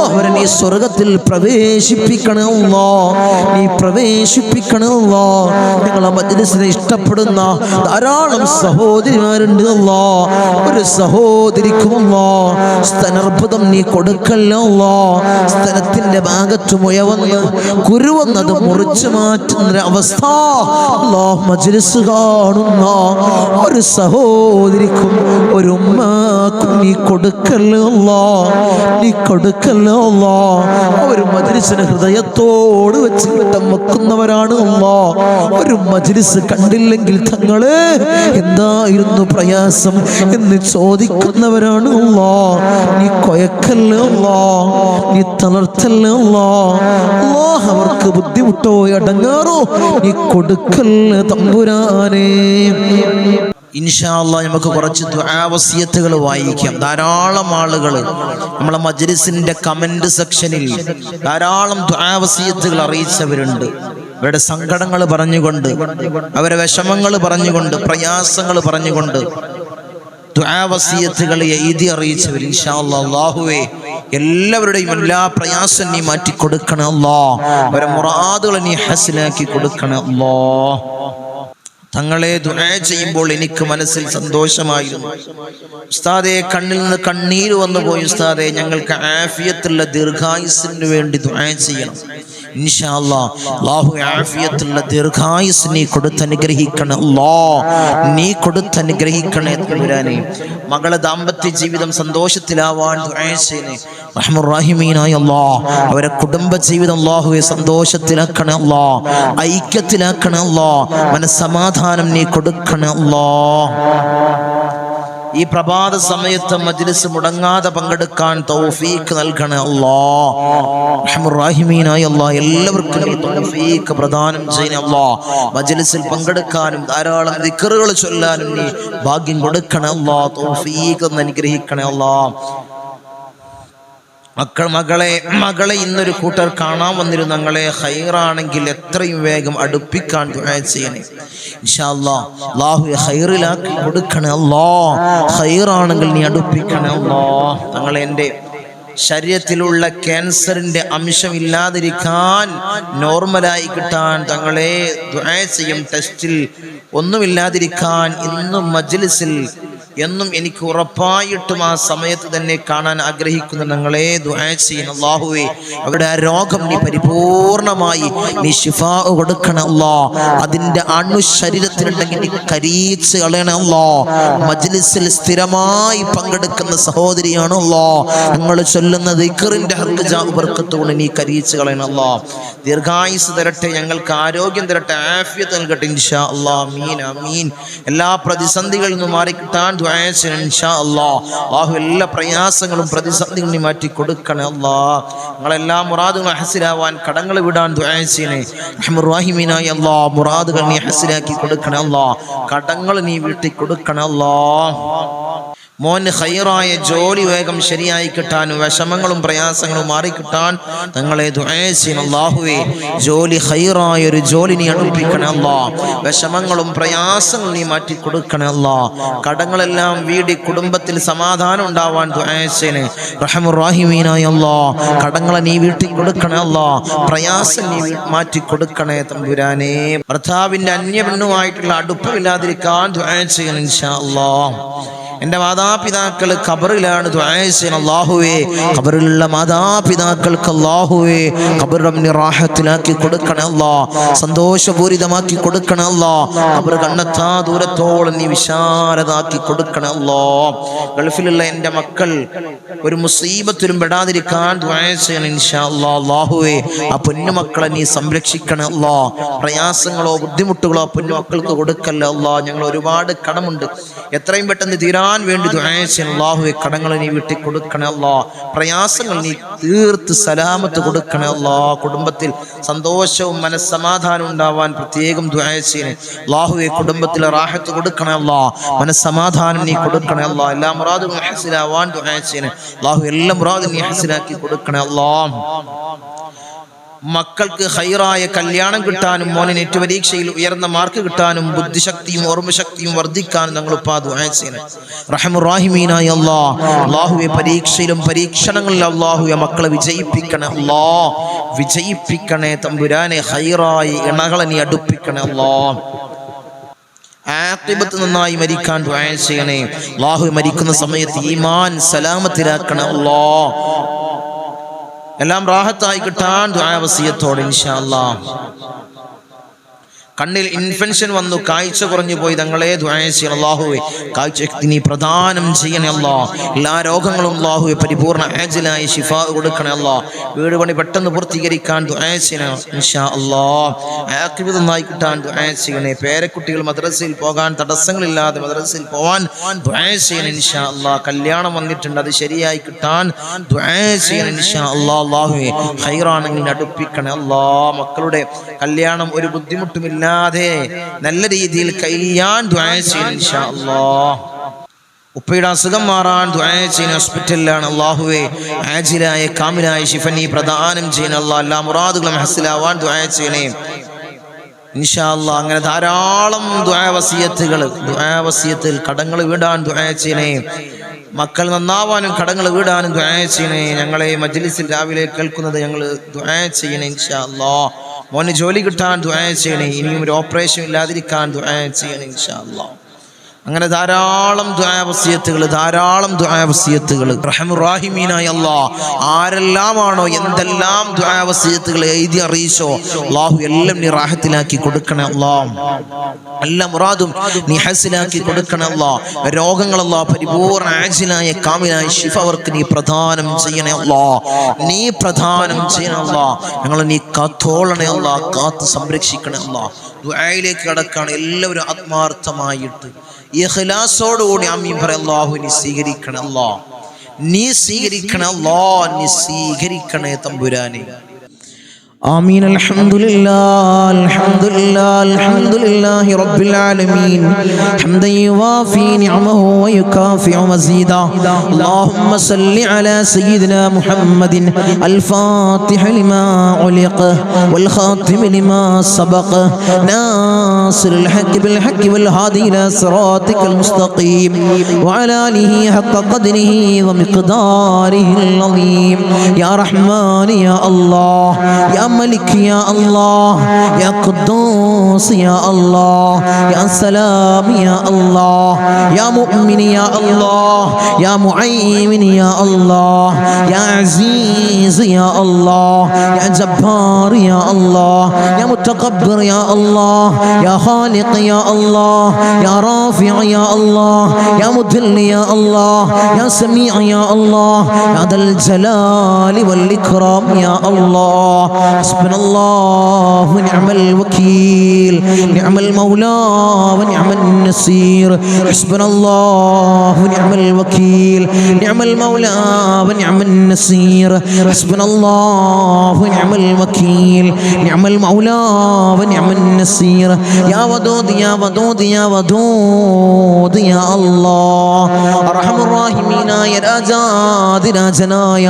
അവരെ നീ സ്വർഗത്തിൽ പ്രവേശിപ്പിക്കണേ അല്ലാഹ് നീ പ്രവേശിപ്പിക്കണേ അല്ലാഹ് ഞങ്ങളെ മജ്ലിസിനെ ഇഷ്ടപ്പെടുന്ന ധാരാളം സഹോദരിമാരുണ്ട് അല്ലാഹ് ഒരു സഹോദരിക്കും അല്ലാഹ് സ്തനർബുദം നീ കൊടുക്കല്ലോ അല്ലാഹ് സ്തനത്തിന്റെ ഭാഗത്ത് മുയവന്ന് കുരുവന്നത് മുറിച്ചു മാറ്റുന്ന അവസ്ഥ അല്ലാഹ് മജ്ലിസ് കാണുന്ന ഒരു സഹോദരിക്കും ഒരു ഉമ്മാക്കും നീ കൊടുക്കല്ലോ നീ കൊടുക്കല്ലോ അല്ലാഹ് ഒരു മജ്ലിസിനെ ഹൃദയത്തോട് വെച്ച് വെക്കുന്നവരാണ് അല്ലാഹ് ഒരു മജ്ലിസ് കണ്ടില്ലെങ്കിൽ തങ്ങളെ എന്തായിരുന്നു പ്രയാസം എന്ന് ചോദിക്കുന്നവരാണ് അല്ലാഹ് നീ കൊയക്കല്ലോ അല്ലാഹ് നീ തളർത്തല്ലോ അല്ലാഹ് അവർക്ക് ബുദ്ധിമുട്ടോ അടങ്ങാറോ നീ കൊടുക്കല്ലേ തമ്പുരാനേ. ഇൻഷാ അല്ലാഹ് നമുക്ക് കുറച്ച് ദുആ വസിയത്തുകൾ വായിക്കാം. ധാരാളം ആളുകൾ നമ്മളെ മജ്ലിസിന്റെ കമന്റ് സെക്ഷനിൽ ധാരാളം ദുആ വസിയത്തുകൾ അറിയിച്ചവരുണ്ട്. അവരുടെ സങ്കടങ്ങൾ പറഞ്ഞുകൊണ്ട്, അവരുടെ വിഷമങ്ങൾ പറഞ്ഞുകൊണ്ട്, പ്രയാസങ്ങൾ പറഞ്ഞുകൊണ്ട് ദുആ വസിയത്തുകൾ എഴുതി അറിയിച്ചവർ. ഇൻഷാ അല്ലാഹ് അല്ലാഹുവേ എല്ലാവരുടെയും എല്ലാ പ്രയാസം നീ മാറ്റി കൊടുക്കണേ അല്ലാഹ്. അവരുടെ മുറാദുകൾ നീ ഹസ്നാക്കി കൊടുക്കണേ അല്ലാഹ്. തങ്ങളെ ദുആ ചെയ്യുമ്പോൾ എനിക്ക് മനസ്സിൽ സന്തോഷമായിരുന്നു. ഉസ്താദേ, കണ്ണിൽ നിന്ന് കണ്ണീര് വന്നു പോയി ഉസ്താദേ, ഞങ്ങൾക്ക് ആഫിയത്തുള്ള ദീർഘായുസ്സിന് വേണ്ടി ദുആ ചെയ്യണം. ഇൻഷാ അല്ലാഹ് അല്ലാഹു ആഫിയത്തുള്ള ദീർഘായുസ് നീ കൊടുത്തനുഗ്രഹിക്കണേ അല്ലാഹ്, നീ കൊടുത്തനുഗ്രഹിക്കണേ തമ്പുരാനേ. മകളെ ദാമ്പത്യ ജീവിതം സന്തോഷത്തിലാവാൻ ദുആ ചെയ്യണേ റഹ്മാൻ റഹീമീനായ അല്ലാഹ്. അവരെ കുടുംബ ജീവിതം അല്ലാഹുവേ സന്തോഷത്തിലാക്കണേ അല്ലാഹ്, ഐക്യത്തിലാക്കണേ അല്ലാഹ്, മനസ്സമാധാനം നീ കൊടുക്കണേ അല്ലാഹ്. ഈ പ്രഭാത സമയത്ത് മജ്ലിസ് മുടങ്ങാതെ പങ്കെടുക്കാൻ തൗഫീഖ് നൽകണേ അല്ലാഹ്. റഹ്മാൻ റഹീമീനായ അല്ലാഹ് എല്ലാവർക്കും നീ തൗഫീഖ് പ്രദാനം ചെയ്യണേ അല്ലാഹ്. മജ്ലിസിൽ പങ്കെടുക്കാനും ധാരാളം ദിക്റുകൾ ചൊല്ലാനും നീ ഭാഗ്യം കൊടുക്കണേ അല്ലാഹ്. തൗഫീഖ് അനുഗ്രഹിക്കണേ അല്ലാഹ്. മകളെ ഇന്നൊരു കൂട്ടർ കാണാൻ വന്നിരുന്നു. ഞങ്ങളെ ഖൈറാണെങ്കിൽ എത്രയും വേഗം അടുപ്പിക്കാൻ ദുആ ചെയ്യണേ ഇൻഷാ അല്ലാഹ്. അല്ലാഹു ഖൈറിലാക്കി കൊടുക്കണേ അല്ലാഹ്. ഖൈറാണെങ്കിൽ നീ അടുപ്പിക്കണേ അല്ലാഹ്. തങ്ങളെ എൻ്റെ ശരീരത്തിലുള്ള ക്യാൻസറിന്റെ അംശം ഇല്ലാതിരിക്കാൻ, നോർമലായി കിട്ടാൻ തങ്ങളെ ദുആ ചെയ്യും. ടെസ്റ്റിൽ ഒന്നുമില്ലാതിരിക്കാൻ ഇന്നും മജ്ലിസിൽ എന്നും എനിക്ക് ഉറപ്പായിട്ടും ആ സമയത്ത് തന്നെ കാണാൻ ആഗ്രഹിക്കുന്ന ഞങ്ങളെ ദുആ ചെയ്യണം അല്ലാഹുവേ. അവരുടെ ആ രോഗം നീ പരിപൂർണമായി നീ ശിഫാ കൊടുക്കണം അല്ലാഹ്. അതിന്റെ അണു ശരീരത്തിലുണ്ടെങ്കിൽ നീ കരിയിച്ച് കളയണം അല്ലാഹ്. മജ്ലിസിൽ സ്ഥിരമായി പങ്കെടുക്കുന്ന സഹോദരിയാണ് അല്ലാഹ്. ഞങ്ങൾ ചൊല്ലുന്ന ദിക്റിന്റെ ഹഖ് ജാ ബർക്കത്ത് കൊണ്ട് നീ കരിയിച്ച് കളയണം അല്ലാഹ്. ദീർഘായുസ് തരട്ടെ, ഞങ്ങൾക്ക് ആരോഗ്യം തരട്ടെ, ആഫിയത്ത് നൽകട്ടെ ഇൻഷാ അല്ലാഹ്. ആമീൻ ആമീൻ. എല്ലാ പ്രതിസന്ധികളിൽ നിന്നും മാറിക്കിട്ടാൻ ദുആ ചെയ്യണം ഇൻഷാ അല്ലാഹ്. അല്ലാഹു എല്ലാ പ്രയാസങ്ങളും പ്രതിസന്ധികളും നീ മാറ്റി കൊടുക്കണേ അല്ലാഹ്. ഞങ്ങളെല്ലാ മുറാദുകൾ ഹസിലാവാൻ, കടങ്ങൾ വിടാൻ ദുആ ചെയ്യണേ റഹ്മാൻ റഹീമീനായ അല്ലാഹ്. മുറാദുകൾ നീ ഹസിലാക്കി കൊടുക്കണേ അല്ലാഹ്. കടങ്ങൾ നീ വീട്ടി കൊടുക്കണേ അല്ലാഹ്. മോന് ഖൈറായ ജോലി വേഗം ശരിയായി കിട്ടാനും വിഷമങ്ങളും പ്രയാസങ്ങളും മാറിക്കിട്ടാൻ ഞങ്ങളെ ദുആ ചെയ്യണം. അല്ലാഹുവേ, ജോലി ഖൈറായ ഒരു ജോലി നീ അടുപ്പിക്കണേ അല്ലാ. വിഷമങ്ങളും പ്രയാസങ്ങളും നീ മാറ്റി കൊടുക്കണേ അല്ലാ. കടങ്ങളെല്ലാം വീടി കുടുംബത്തിൽ സമാധാനം ഉണ്ടാവാൻ ദുആ ചെയ്യണേ. റഹ്മാനുർ റഹീമീനായ അല്ലാ, കടങ്ങളെ നീ വീട്ടി കൊടുക്കണേ അല്ലാ. പ്രയാസം നീ മാറ്റി കൊടുക്കണേ തമ്പുരാനേ. ഭർത്താവിൻ്റെ അന്യപെണ്ണുമായിട്ടുള്ള അടുപ്പമില്ലാതിരിക്കാൻ ദുആ ചെയ്യണം ഇൻഷാ അല്ലാഹ്. എൻ്റെ മാതാപിതാക്കൾ ഖബറിലാണ്, ദുആ ചെയ്യണം. അല്ലാഹുവേ, ഖബറിലുള്ള മാതാപിതാക്കൾക്ക് അല്ലാഹുവേ ഖബറിനെ റാഹത്തിലാക്കി കൊടുക്കണേ അല്ലാ, സന്തോഷപൂരിതമാക്കി കൊടുക്കണേ അല്ലാ. ഖബർ കണ്ണെത്താ ദൂരത്തോളം നീ വിശാലതാക്കി കൊടുക്കണേ അല്ലാ. ഗൾഫിലുള്ള എൻ്റെ മക്കൾ ഒരു മുസീബത്തിലും പെടാതിരിക്കാൻ ദുആ ചെയ്യണം ഇൻഷാ അല്ലാഹ്. അല്ലാഹുവേ, ആ പൊന്നുമക്കളെ നീ സംരക്ഷിക്കണേ അല്ലാ. പ്രയാസങ്ങളോ ബുദ്ധിമുട്ടുകളോ പൊന്നുമക്കൾക്ക് കൊടുക്കല്ല അല്ലാ. ഞങ്ങൾ ഒരുപാട് കടമുണ്ട്, എത്രയും പെട്ടെന്ന് തീരാൻ വേണ്ടി ദുആ ചെയ്യണം. അല്ലാഹുവേ, കടങ്ങൾ നീ വീട്ടി കൊടുക്കണേ അല്ലാ. പ്രയാസങ്ങൾ നീ തീർത്ത് സലാമത്ത് കൊടുക്കണേ അല്ലാ. കുടുംബത്തിൽ സന്തോഷവും മനസ്സമാധാനവും ഉണ്ടാവാൻ പ്രത്യേകം ദുആ ചെയ്യണേ. അല്ലാഹുവേ, കുടുംബത്തിൽ റാഹത്ത് കൊടുക്കണേ അല്ലാ. മനസ്സമാധാനം നീ കൊടുക്കണേ അല്ലാ. എല്ലാ മുറാദുകളും ഹസ്സലാവാൻ ദുആ ചെയ്യണേ. അല്ലാഹു എല്ലാ മുറാദും നീ ഹസ്സലാക്കി കൊടുക്കണേ അല്ലാ. മക്കൾക്ക് ഖൈറായ കല്യാണം കിട്ടാനും മോന് നെറ്റ് പരീക്ഷയിൽ ഉയർന്ന മാർക്ക് കിട്ടാനും ബുദ്ധിശക്തിയും ഓർമ്മശക്തിയും വർദ്ധിക്കാനും ഞങ്ങൾ ദുആ ചെയ്യണം. റഹ്മാനുർ റഹീമീനായ അല്ലാഹ്, അല്ലാഹുവേ, പരീക്ഷയിലും പരീക്ഷണങ്ങളിലും അല്ലാഹുവേ മക്കളെ വിജയിപ്പിക്കണേ അല്ലാഹ്. വിജയിപ്പിക്കണേ തമ്പുരാനെ. ഖൈറായ ഇണകളെ നീ അടുപ്പിക്കണേ അല്ലാഹ്. ആഖിബത്ത് നന്നായി മരിക്കാൻ ദുആ ചെയ്യണേ. അല്ലാഹു മരിക്കുന്ന സമയത്ത് ഈമാൻ സലാമത്തിലാക്കണേ അല്ലാഹ്. എല്ലാം റാഹത്തായി കിട്ടാൻ ദുആ വസിയത്തോടെ ഇൻഷാ അല്ലാഹ്. കണ്ണിൽ ഇൻഫെക്ഷൻ വന്നു, കാഴ്ച കുറഞ്ഞു പോയി, തങ്ങളെ ദുആ ചെയ്യണം. അല്ലാഹുവേ, കാഴ്ച നീ പ്രദാനം ചെയ്യണേ അല്ലാഹ്. എല്ലാ രോഗങ്ങളും അല്ലാഹുവേ പരിപൂർണ്ണ ആജിലായി ശിഫാ കൊടുക്കണേ അല്ലാഹ്. വീട് പണി പെട്ടെന്ന് പൂർത്തീകരിക്കാൻ ദുആ ചെയ്യണം ഇൻഷാ അല്ലാഹ്. ആഖിബത്ത് നന്നായി കിട്ടാൻ ദുആ ചെയ്യണേ. പേരക്കുട്ടികൾ മദ്രസയിൽ പോകാൻ തടസ്സങ്ങളില്ലാതെ മദ്രസയിൽ പോവാൻ ദുആ ചെയ്യണം ഇൻഷാ അല്ലാഹ്. കല്യാണം വന്നിട്ടുണ്ട്, അത് ശരിയായി കിട്ടാൻ ദുആ ചെയ്യണം ഇൻഷാ അല്ലാഹ്. അല്ലാഹുവേ, ഖൈറാണെങ്കിൽ അടുപ്പിക്കണേ അല്ലാഹ്. മക്കളുടെ കല്യാണം ഒരു ബുദ്ധിമുട്ടുമില്ല നല്ല രീതിയിൽ കഴിയാൻ ദുആ ചെയ്യണം ഇൻഷാ അല്ലാഹ്. ഉപ്പയുടെ അസുഖം മാറാൻ ദുആ ചെയ്യുന്ന ഹോസ്പിറ്റലിലാണ്. അല്ലാഹുവേ, ആജിലായ കാമിലായ ശിഫ നീ പ്രദാനം ചെയ്യണം അല്ലാഹ്. എല്ലാ മുറാദുകളും ഹസ്സലാവാൻ ദുആ ചെയ്യണേ ഇൻഷാ അല്ലാഹ്. അങ്ങനെ ധാരാളം ദുആ വസിയത്തുകൾ കടങ്ങൾ വീടാൻ ദുആ ചെയ്യണേ. മക്കൾ നന്നാവാനും കടങ്ങൾ വീടാനും ദുആ ചെയ്യണേ. ഞങ്ങളെ മജ്ലിസിൽ രാവിലെ കേൾക്കുന്നത് ഞങ്ങൾ ദുആ ചെയ്യണേ ഇൻഷാ അല്ലാഹ്. മോന് ജോലി കിട്ടാൻ ദുആ ചെയ്യണേ. ഇനിയും ഒരു ഓപ്പറേഷൻ ഇല്ലാതിരിക്കാൻ ദുആ ചെയ്യണേ ഇൻഷാ അല്ലാഹ്. അങ്ങനെ ധാരാളം ദുആ വസിയത്തുകൾ റഹ്മാനുർ റഹീമീനായ അല്ലാഹ്, ആരെല്ലാമാണോ എന്തെല്ലാം ദുആ വസിയത്തുകൾ എഴുതി അറിയിച്ചോ അല്ലാഹു എല്ലാം നീ റാഹത്തിലാക്കി കൊടുക്കണേ അല്ലാഹ്. എല്ലാ മുറാദും നീ ഹസ്സലാക്കി കൊടുക്കണേ അല്ലാഹ്. രോഗങ്ങൾ അല്ലാഹ് പരിപൂർണ്ണ ആജിലായ കാമിലായ ശിഫ അവർക്ക് നീ പ്രദാനം ചെയ്യണേ അല്ലാഹ്. നീ പ്രദാനം ചെയ്യണേ അല്ലാഹ്. ഞങ്ങളെ നീ കാത്തോളണേ അല്ലാഹ്, കാത്ത് സംരക്ഷിക്കണേ അല്ലാഹ്. ദുആയിലേക്ക് കടക്കാണ് എല്ലാവരും ആത്മാർത്ഥമായിട്ട് ഇഖ്ലാസോടുകൂടി ആമീൻ പറ. അല്ലാഹു നീ സ്വീകരിക്കണേ അല്ലാഹ്, നീ സ്വീകരിക്കണേ അല്ലാഹ്, നീ സ്വീകരിക്കണേ തമ്പുരാനെ. آمين. الحمد لله رب العالمين حمدا يوافي نعمه ويكافئ مزيدا. اللهم صل على سيدنا محمد الفاتح لما علق والخاتم لما سبق ناصر الحق بالحق والهادي إلى صراطك المستقيم وعلى آله حق قدره ومقداره العظيم. يا رحمن يا الله، يا ملك يا الله، يا قدوس يا الله، يا سلام يا الله، يا مؤمن يا الله، يا معين يا الله، يا عزيز يا الله، يا جبار يا الله، يا متكبر يا الله، يا خالق يا الله، يا رافع يا الله، يا مذل يا الله، يا سميع يا الله، يا ذا الجلال والإكرام يا الله. حسبنا الله ونعم الوكيل. വകീൽ നിഅമൽ മൗലാ വനിഅമൻ നസീർ ഹസ്ബുനല്ലാഹു നിഅമൽ വകീൽ നിഅമൽ മൗലാ വനിഅമൻ നസീർ ഹസ്ബുനല്ലാഹു നിഅമൽ വകീൽ നിഅമൽ മൗലാ വനിഅമൻ നസീർ യാ വദൂദ് യാ വദൂദ് യാ വദൂദ് യാ അല്ലാഹ് അർഹമുർ റഹീമീനായ രാജാതിരാജനായ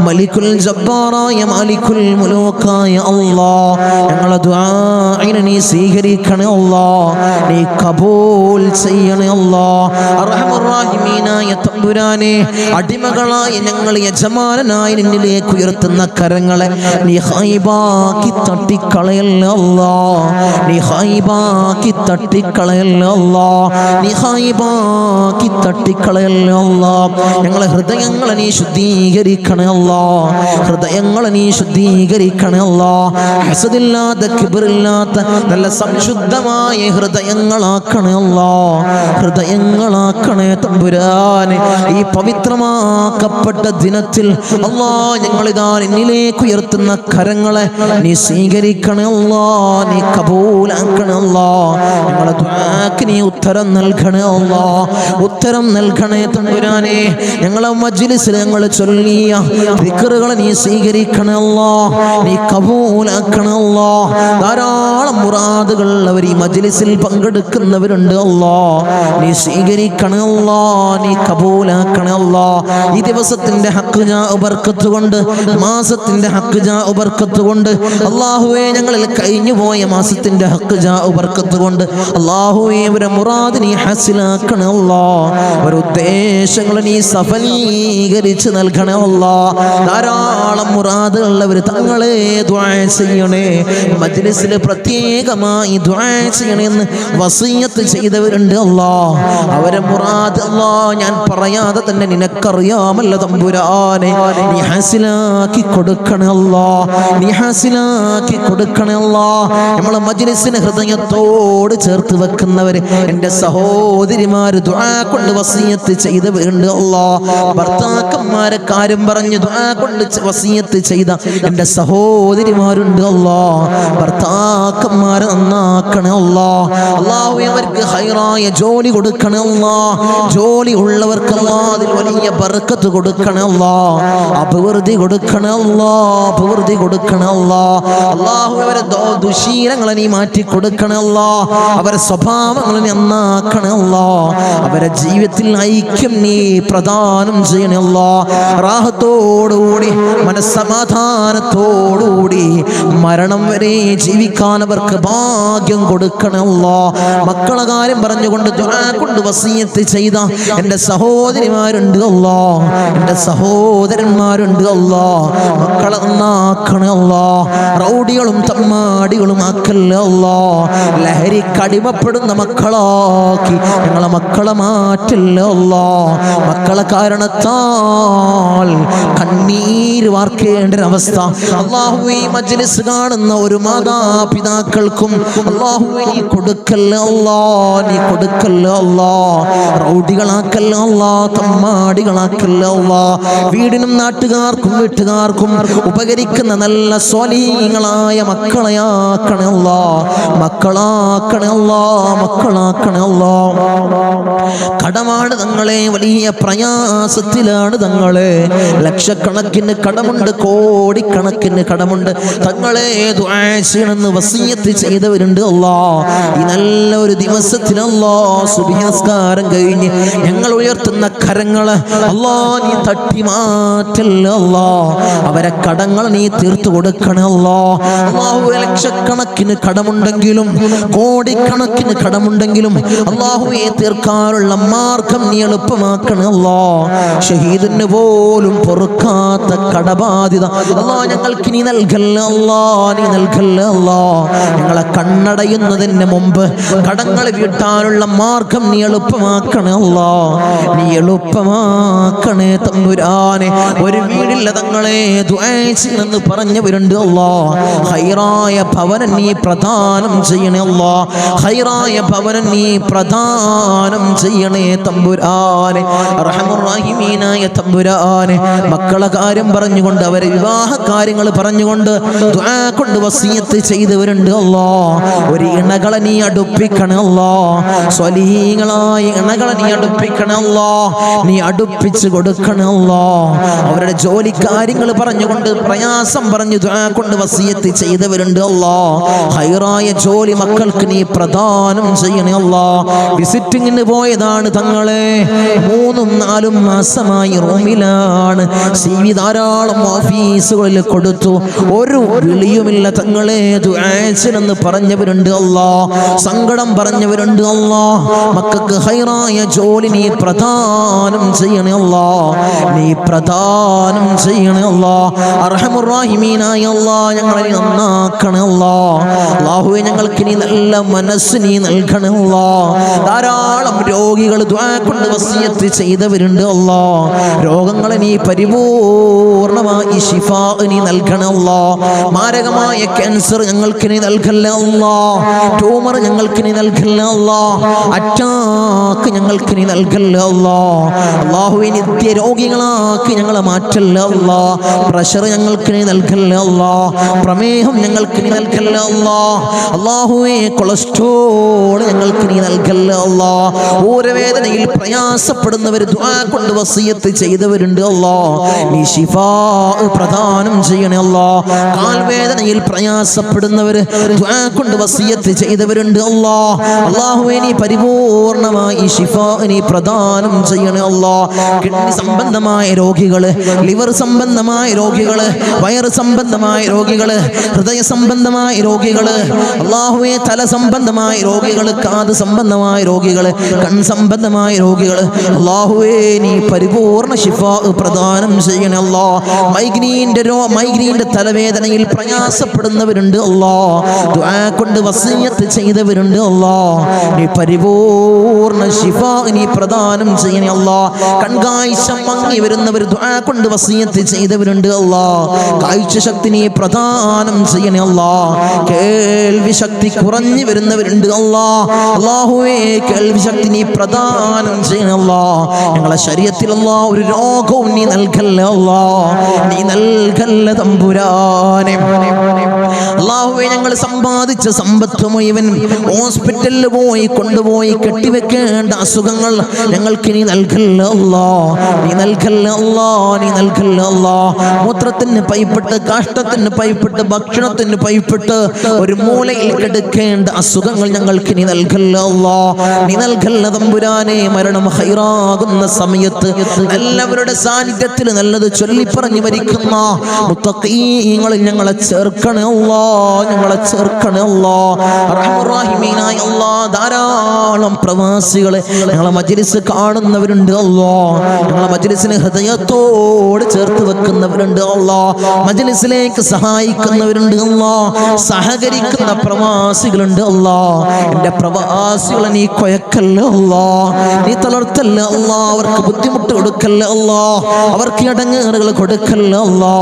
മലിക്കുൽ ജബ്ബാറായ മാലിക്കുൽ മുലൂക്കായ അല്ലാഹ് ഞങ്ങളുടെ ദുആഇനെ നീ സ്വീകരിക്കണേ അല്ലാഹ് നീ കബൂൽ ചെയ്യണേ അല്ലാഹ് അർഹമുർ റഹീമീനായ തമ്പുരാനെ അടിമകളായ ഞങ്ങൾ യജമാനനായി നിന്നിലേക്ക് ഉയർത്തുന്ന കരങ്ങളെ നീ ഖൈബാക്കി തട്ടിക്കളയല്ലേ അല്ലാഹ് നീ ഖൈബാക്കി തട്ടിക്കളയല്ലേ അല്ലാഹ് നീ ഖൈബാക്കി തട്ടിക്കളയല്ലേ അല്ലാഹ് ഞങ്ങളെ ഹൃദയങ്ങളെ നീ ശുദ്ധീകരിക്കണേ അല്ലാഹ് ഹൃദയങ്ങളെ നീ ശുദ്ധീകരിക്കണേ അല്ലാഹ് ഹസദില്ലാത്ത കിബ്റില്ലാത്ത നല്ല സംശുദ്ധമായ ഹൃദയങ്ങളാക്കണേ അല്ലാഹ് ഹൃദയങ്ങളാക്കണേ തമ്പുരാനെ ഈ പവിത്രമാക്കപ്പെട്ട ദിനത്തിൽ അല്ലാഹ് ഞങ്ങളിതാ നിന്നിലേക്ക് ഉയർത്തുന്ന കരങ്ങളെ നീ സ്വീകരിക്കണേ അല്ലാഹ് നീ കബൂലാക്കണേ അല്ലാഹ് ഞങ്ങളുടെ ദുആക്ക് നീ ഉത്തരം നൽകണേ അല്ലാഹ് ഉത്തരം നൽകണേ തമ്പുരാനെ ഞങ്ങളെ മജ്ലിസിൽ ഞങ്ങൾ ചൊല്ലിയ ദിക്റുകളെ നീ സ്വീകരിക്കണേ അല്ലാഹ് നീ കബൂലാക്കണേ അല്ലാഹ് ധാരാളം മുറാദുകൾ അവർ ഈ മജ്ലിസിൽ പങ്കെടുക്കുന്നവരുണ്ട് അല്ലാഹ് നീ സ്വീകരിക്കണേ അല്ലാഹ് നീ കബൂലാക്കണേ അല്ലാഹ് ഈ ദിവസത്തിന്റെ ഹക്ക് ജാ ബർക്കത്ത് കൊണ്ട് മാസത്തിന്റെ ഹക്ക് ജാ ബർക്കത്ത് കൊണ്ട് അല്ലാഹുവേ ഞങ്ങളിൽ കഴിഞ്ഞു പോയ മാസത്തിന്റെ ഹക്ക് ജാ ബർക്കത്ത് കൊണ്ട് അല്ലാഹുവേ അവരെ മുറാദ് നീ ഹാസിലാക്കണേ അല്ലാഹ് അവരുടെ ഉദ്ദേശങ്ങൾ നീ സഫലീകരിച്ച് നൽകണേ അല്ലാഹ് ധാരാളം മുറാദുള്ളവർ തങ്ങളെ ദുആ ചെയ്യണേ മജ്ലിസിൽ പ്രത്യേകമായി ദുആ ചെയ്യണേ എന്ന് വസിയത്ത് ചെയ്തവരുണ്ട് അല്ലാഹ് അവരെ മുറാദ് അല്ലാഹ് ഞാൻ പറയാതെ തന്നെ നിനക്കറിയാമല്ലോ തമ്പുരാനെ നീ ഹാസിലാക്കി കൊടുക്കണേ അല്ലാഹ് നീ ഹാസിലാക്കി കൊടുക്കണേ അല്ലാഹ് നമ്മളെ മജ്ലിസിനെ ഹൃദയത്തോട് ചേർത്ത് വെക്കുന്നവര് എൻ്റെ സഹോദരിമാര് ദുആ കൊണ്ട് വസിയത്ത് ചെയ്തവരുണ്ട് അല്ലാഹ് ഭർത്താക്കന്മാരെ കാര്യം പറഞ്ഞ് ദുആ കൊണ്ട് വസിയത്ത് ചെയ്ത എൻ്റെ സഹോദരിമാരുണ്ട് അല്ലാഹ് ഭർത്താക്കന്മാരെ നന്നാക്കണേ അല്ലാഹ് അല്ലാഹു അവർക്ക് ഹൈറായ ജോലി കൊടുക്കണേ അല്ലാഹ് ജോലി ഉള്ളവർക്ക് അല്ലാഹ് അതിൽ വലിയ ബർക്കത്ത് കൊടുക്കണേ അല്ലാഹ് അഭിവൃദ്ധി കൊടുക്കണേ അല്ലാഹ് അഭിവൃദ്ധി കൊടുക്കണേ അല്ലാഹ് അല്ലാഹു അവരെ ദുശീലങ്ങളെ നീ മാറ്റി കൊടുക്കണേ അല്ലാഹ് അവരെ സ്വഭാവങ്ങളെ നീ നന്നാക്കണേ അല്ലാഹ് അവരെ ജീവിതത്തിൽ ഐക്യം നീ പ്രദാനം ചെയ്യണേ അല്ലാഹ് റാഹത്തോടുകൂടി മനസ്സമാധാനത്തോടുകൂടി മരണം വരെ ജീവിക്കാൻ അവർക്ക് ഭാഗ്യം കൊടുക്കണേ അല്ലാഹ് മക്കളെ കാര്യം പറഞ്ഞുകൊണ്ട് ദുആ കൊണ്ട് വസിയത്ത് ചെയ്ത എൻ്റെ സഹോദരിമാരുണ്ട് അല്ലാഹ് എൻ്റെ സഹോദരന്മാരുണ്ട് അല്ലാഹ് മക്കളെ നന്നാക്കണേ അല്ലാഹ് റൗഡികളും തമ്മാടികളും ആക്കല്ലേ അല്ലാഹ് ലഹരിക്കടിമപ്പെടുന്ന മക്കളാക്കി ഞങ്ങളെ മക്കളെ മാറ്റല്ലേ അല്ലാഹ് മക്കളെ കാരണത്താൽ കണ്ണീര് വാർക്കേണ്ട ഒരവസ്ഥ അല്ലാഹു ഈ മജ്ലിസ് കാണുന്ന ഒരു മാതാപിതാക്കൾക്കും അല്ലാഹു നീ കൊടുക്കല്ലേ അല്ലാഹ് നീ കൊടുക്കല്ലേ അല്ലാഹ് റൗഡികളാക്കല്ലേ അല്ലാഹ് തമ്മാടികളാക്കല്ലേ അല്ലാഹ് വീടിനും നാട്ടുകാർക്കും വീട്ടുകാർക്കും ഉപകരിക്കുന്ന നല്ല സ്വാലിഹീങ്ങളായ മക്കളെയാക്കണേ അല്ലാഹ് മക്കളാക്കണേ അല്ലാഹ് മക്കളാക്കണേ അല്ലാഹ് കടമാണ് തങ്ങളെ വലിയ പ്രയാസത്തിലാണ് തങ്ങളെ ലക്ഷക്കണക്കിന് കടമുണ്ട് കോടിക്കണക്കിന് കടമുണ്ട് തങ്ങളെ ദുആ ചെയ്യണമെന്ന് വസിയത്ത് ചെയ്തവരുണ്ട് അല്ലാഹ് ഈ നല്ല ഒരു ദിവസത്തിൽ അല്ലാഹ് സുബ്ഹി നിസ്കാരം കഴിഞ്ഞ് ഞങ്ങൾ ഉയർത്തുന്ന കരങ്ങള് അല്ലാഹ് നീ തട്ടി മാറ്റല്ലേ അല്ലാഹ് അവരെ കടങ്ങൾ നീ തീർത്തു കൊടുക്കണേ അല്ലാഹ് അല്ലാഹു ലക്ഷക്കണക്കിന് കടമുണ്ടെങ്കിലും കോടിക്കണക്കിന് കടമുണ്ടെങ്കിലും അല്ലാഹുവേ തീർക്കാനുള്ള മാർഗം നീ എളുപ്പമാക്കണേ അല്ലാഹ് ഷഹീദിന് പോലും പൊറുക്കാത്ത കടബാധ്യത അല്ലാഹ് ഞങ്ങൾക്ക് നീ നൽകല്ലേ അല്ലാഹ് നീ നൽകല്ലേ അല്ലാഹ് ഞങ്ങളെ കണ്ണടയുന്നതിന് മുമ്പ് കടങ്ങൾ വീട്ടാനുള്ള മാർഗം നീ എളുപ്പമാക്കണേ അല്ലാഹ് നീ എളുപ്പമാക്കണേ തമ്പുരാനെ ഒരു വീടില്ല തങ്ങളെ ദുആ ചെയ്യണമെന്ന് പറഞ്ഞവരുണ്ട് അല്ലാഹ് ഹൈറായ ഭവനം നീ പ്രദാനം ചെയ്യണേ അല്ലാഹ് ഹൈറായ ഭവനം നീ പ്രദാനം ചെയ്യണേ തമ്പുരാനെ റഹ്മുർ റഹീമീനായ തമ്പുരാനെ മക്കൾ മക്കളെ കാര്യം പറഞ്ഞുകൊണ്ട് അവരെ വിവാഹ കാര്യങ്ങൾ പറഞ്ഞുകൊണ്ട് ദുആ കൊണ്ട് വസിയത്ത് ചെയ്തവരുണ്ട് അല്ലാ. ഒരു ഇണകളെ നീ അടുപ്പിക്കണേ അല്ലാ. സ്വലീഹങ്ങളായ ഇണകളെ നീ അടുപ്പിക്കണേ അല്ലാ. നീ അടുപ്പിച്ച് കൊടുക്കണേ അല്ലാ. അവരുടെ ജോലി കാര്യങ്ങൾ പറഞ്ഞുകൊണ്ട് പ്രയാസം പറഞ്ഞു ദുആ കൊണ്ട് വസിയത്ത് ചെയ്തവരുണ്ട് അല്ലാ. ഹൈറായ ജോലി മക്കൾക്ക് നീ പ്രദാനം ചെയ്യണേ അല്ലാ. വിസിറ്റിങ്ങിന് പോയതാണ് തങ്ങളെ, 3-4 മാസമായി റൂമിലാണ്. CV ധാരാളം ഓഫീസുകളിൽ കൊടുത്തു, ഒരു വിളിയുമില്ല തങ്ങളെ. ദുആ പറഞ്ഞവരുണ്ട് അല്ലാ. സങ്കടം പറഞ്ഞവരുണ്ട് അല്ലാ. മക്കൾക്ക് ഹൈറായ ജോലി നീ പ്രദാനം ചെയ്യണേ അല്ലാ. നീ പ്രദാനം ചെയ്യണേ അല്ലാ. അർഹമുർ റഹീമീനായ അല്ലാ, ഞങ്ങളെ നന്നാക്കണേ അല്ലാ. അല്ലാഹുവേ, ഞങ്ങൾക്ക് നീ നല്ല മനസ്സ് നീ നൽകണേ അല്ലാ. ധാരാളം രോഗികൾ ദുആ കൊണ്ട് വസിയത്ത് ചെയ്തവരുണ്ട് അല്ലാ. രോഗങ്ങളെ നീ പരിപൂർണമായി ശിഫാ നീ നൽകണേ അല്ലാ. മാരകമായ ക്യാൻസർ ഞങ്ങൾക്ക് നീ നൽകല്ലേ അല്ലാ. ട്യൂമർ ഞങ്ങൾക്ക് നീ നൽകല്ലേ അല്ലാ. അറ്റാക്ക് ഞങ്ങൾക്ക് നീ നൽകല്ലേ അല്ലാ. അല്ലാഹുവേ, നിത്യ രോഗികളാക്കി ഞങ്ങളെ മാറ്റല്ലേ അല്ലാ. പ്രഷർ ഞങ്ങൾക്ക് നീ നൽകല്ലേ അല്ലാ. പ്രമേഹം ഞങ്ങൾക്ക് നീ നൽകല്ലേ അല്ലാ. അല്ലാഹുവേ, കൊളസ്ട്രോൾ ഞങ്ങൾക്ക് നീ നൽകല്ലേ അല്ലാ. ഊരവേദനയിൽ പ്രയാസപ്പെടുന്നവർ ദുആ കൊണ്ട് വസിയത്ത് ചെയ്തവരുണ്ട് അല്ലാ. നീ ശിഫാ പ്രദാനം ചെയ്യണേ അല്ലാ. കാൽവേദനയിൽ പ്രയാസപ്പെടുന്നവർ ദുആ കൊണ്ട് വസിയത്ത് ചെയ്തവരുണ്ട് അല്ലാ. അല്ലാഹുവേ, നീ പരിപൂർണമായി ശിഫാ നീ പ്രദാനം ചെയ്യണേ അല്ലാ. കിഡ്നി സംബന്ധമായ രോഗികള്, ലിവർ സംബന്ധമായ രോഗികള്, വയറ് സംബന്ധമായ രോഗികള്, ഹൃദയ സംബന്ധമായ രോഗികള്, അല്ലാഹുവേ, തല സംബന്ധമായ രോഗികള്, കാത് സംബന്ധമായ രോഗികള്, കൺ സംബന്ധമായ രോഗികള്, അല്ലാഹുവേ, നീ പരിപൂർണ ശിഫാ പ്രദാനം ചെയ്യണേ അല്ലാ. മൈഗ്രീന്റെ തലവേദനയിൽ പ്രയാസപ്പെടുന്നവരുണ്ട് അല്ലാ. ദുആ കൊണ്ട് വസിയത്ത് ചെയ്തവരുണ്ട് അല്ലാ. നീ പരിപൂർണ ശിഫാ നീ പ്രദാനം ചെയ്യണേ അല്ലാ. കൺകാഴ്ച മങ്ങി വരുന്നവർ ദുആ കൊണ്ട് വസിയത്ത് ചെയ്തവരുണ്ട് അല്ലാ. കാഴ്ച ശക്തി നീ പ്രദാനം ചെയ്യണേ അല്ലാ. കേൾവി ശക്തി കുറഞ്ഞു വരുന്നവരുണ്ട് അല്ലാ. അല്ലാഹുവേ, കേൾവി ശക്തി നീ പ്രദാനം ചെയ്യണേ അല്ലാ. ഞങ്ങളെ ശരീരത്തിൽ അല്ലാ ഒരു രോഗവും നീ നൽകല്ലേ അല്ലാ. നീ നൽകല്ലേ തമ്പുരാനെ. അല്ലാഹുവേ, ഞങ്ങൾ സമ്പാദിച്ച സമ്പത്ത് മുഴുവൻ ഹോസ്പിറ്റലിൽ പോയി കൊണ്ടുപോയി കെട്ടിവെക്കേണ്ട അസുഖങ്ങൾ ഞങ്ങൾക്ക് നീ നൽകല്ലേ അല്ലാ. നീ നൽകല്ലേ അല്ലാ. നീ നൽകല്ലേ അല്ലാ. മൂത്രത്തിന് പൈപ്പിട്ട്, കാഷ്ടത്തിന് പൈപ്പിട്ട്, ഭക്ഷണത്തിന് പൈപ്പിട്ട് ഒരു മൂലയിൽ കിടക്കേണ്ട അസുഖങ്ങൾ ഞങ്ങൾക്ക് നീ നൽകല്ലേ അല്ലാ. നീ നൽകല്ലേ തമ്പുരാനെ. മരണം ഹൈറാകുന്ന സമയത്ത് എല്ലാവരുടെ സാന്നിധ്യത്തിൽ നല്ലത് ചൊല്ലിപ്പറഞ്ഞു മരിക്കുന്ന മുത്തഖീങ്ങളിൽ ഞങ്ങളെ ചേർക്കണേ അല്ലാ. ഞങ്ങളെ ചേർക്കണേ അല്ലാ. അർഹമുർ റഹീമീനായ അല്ലാ, ധാരാളം പ്രവാസികളെ ഞങ്ങളെ മജ്ലിസ് കാണുന്നവരുണ്ട് അല്ലാ. ഞങ്ങളെ മജ്ലിസിനെ ഹൃദയത്തോട് ചേർത്ത് വെക്കുന്നവരുണ്ട് അല്ലാ. മജ്ലിസിലേക്ക് സഹായിക്കുന്നവരുണ്ട് അല്ലാ. സഹകരിക്കുന്ന പ്രവാസികളുണ്ട് അല്ലാ. എൻ്റെ പ്രവാസികളെ നീ കൊയക്കല്ല അല്ലാ. നീ തളർത്തല്ല അല്ലാ. അവർക്ക് ബുദ്ധിമുട്ട് കൊടുക്കല്ല അല്ലാ. അവർക്ക് ഇടങ്ങേറുകൾ കൊടുക്കല്ല അല്ലാ.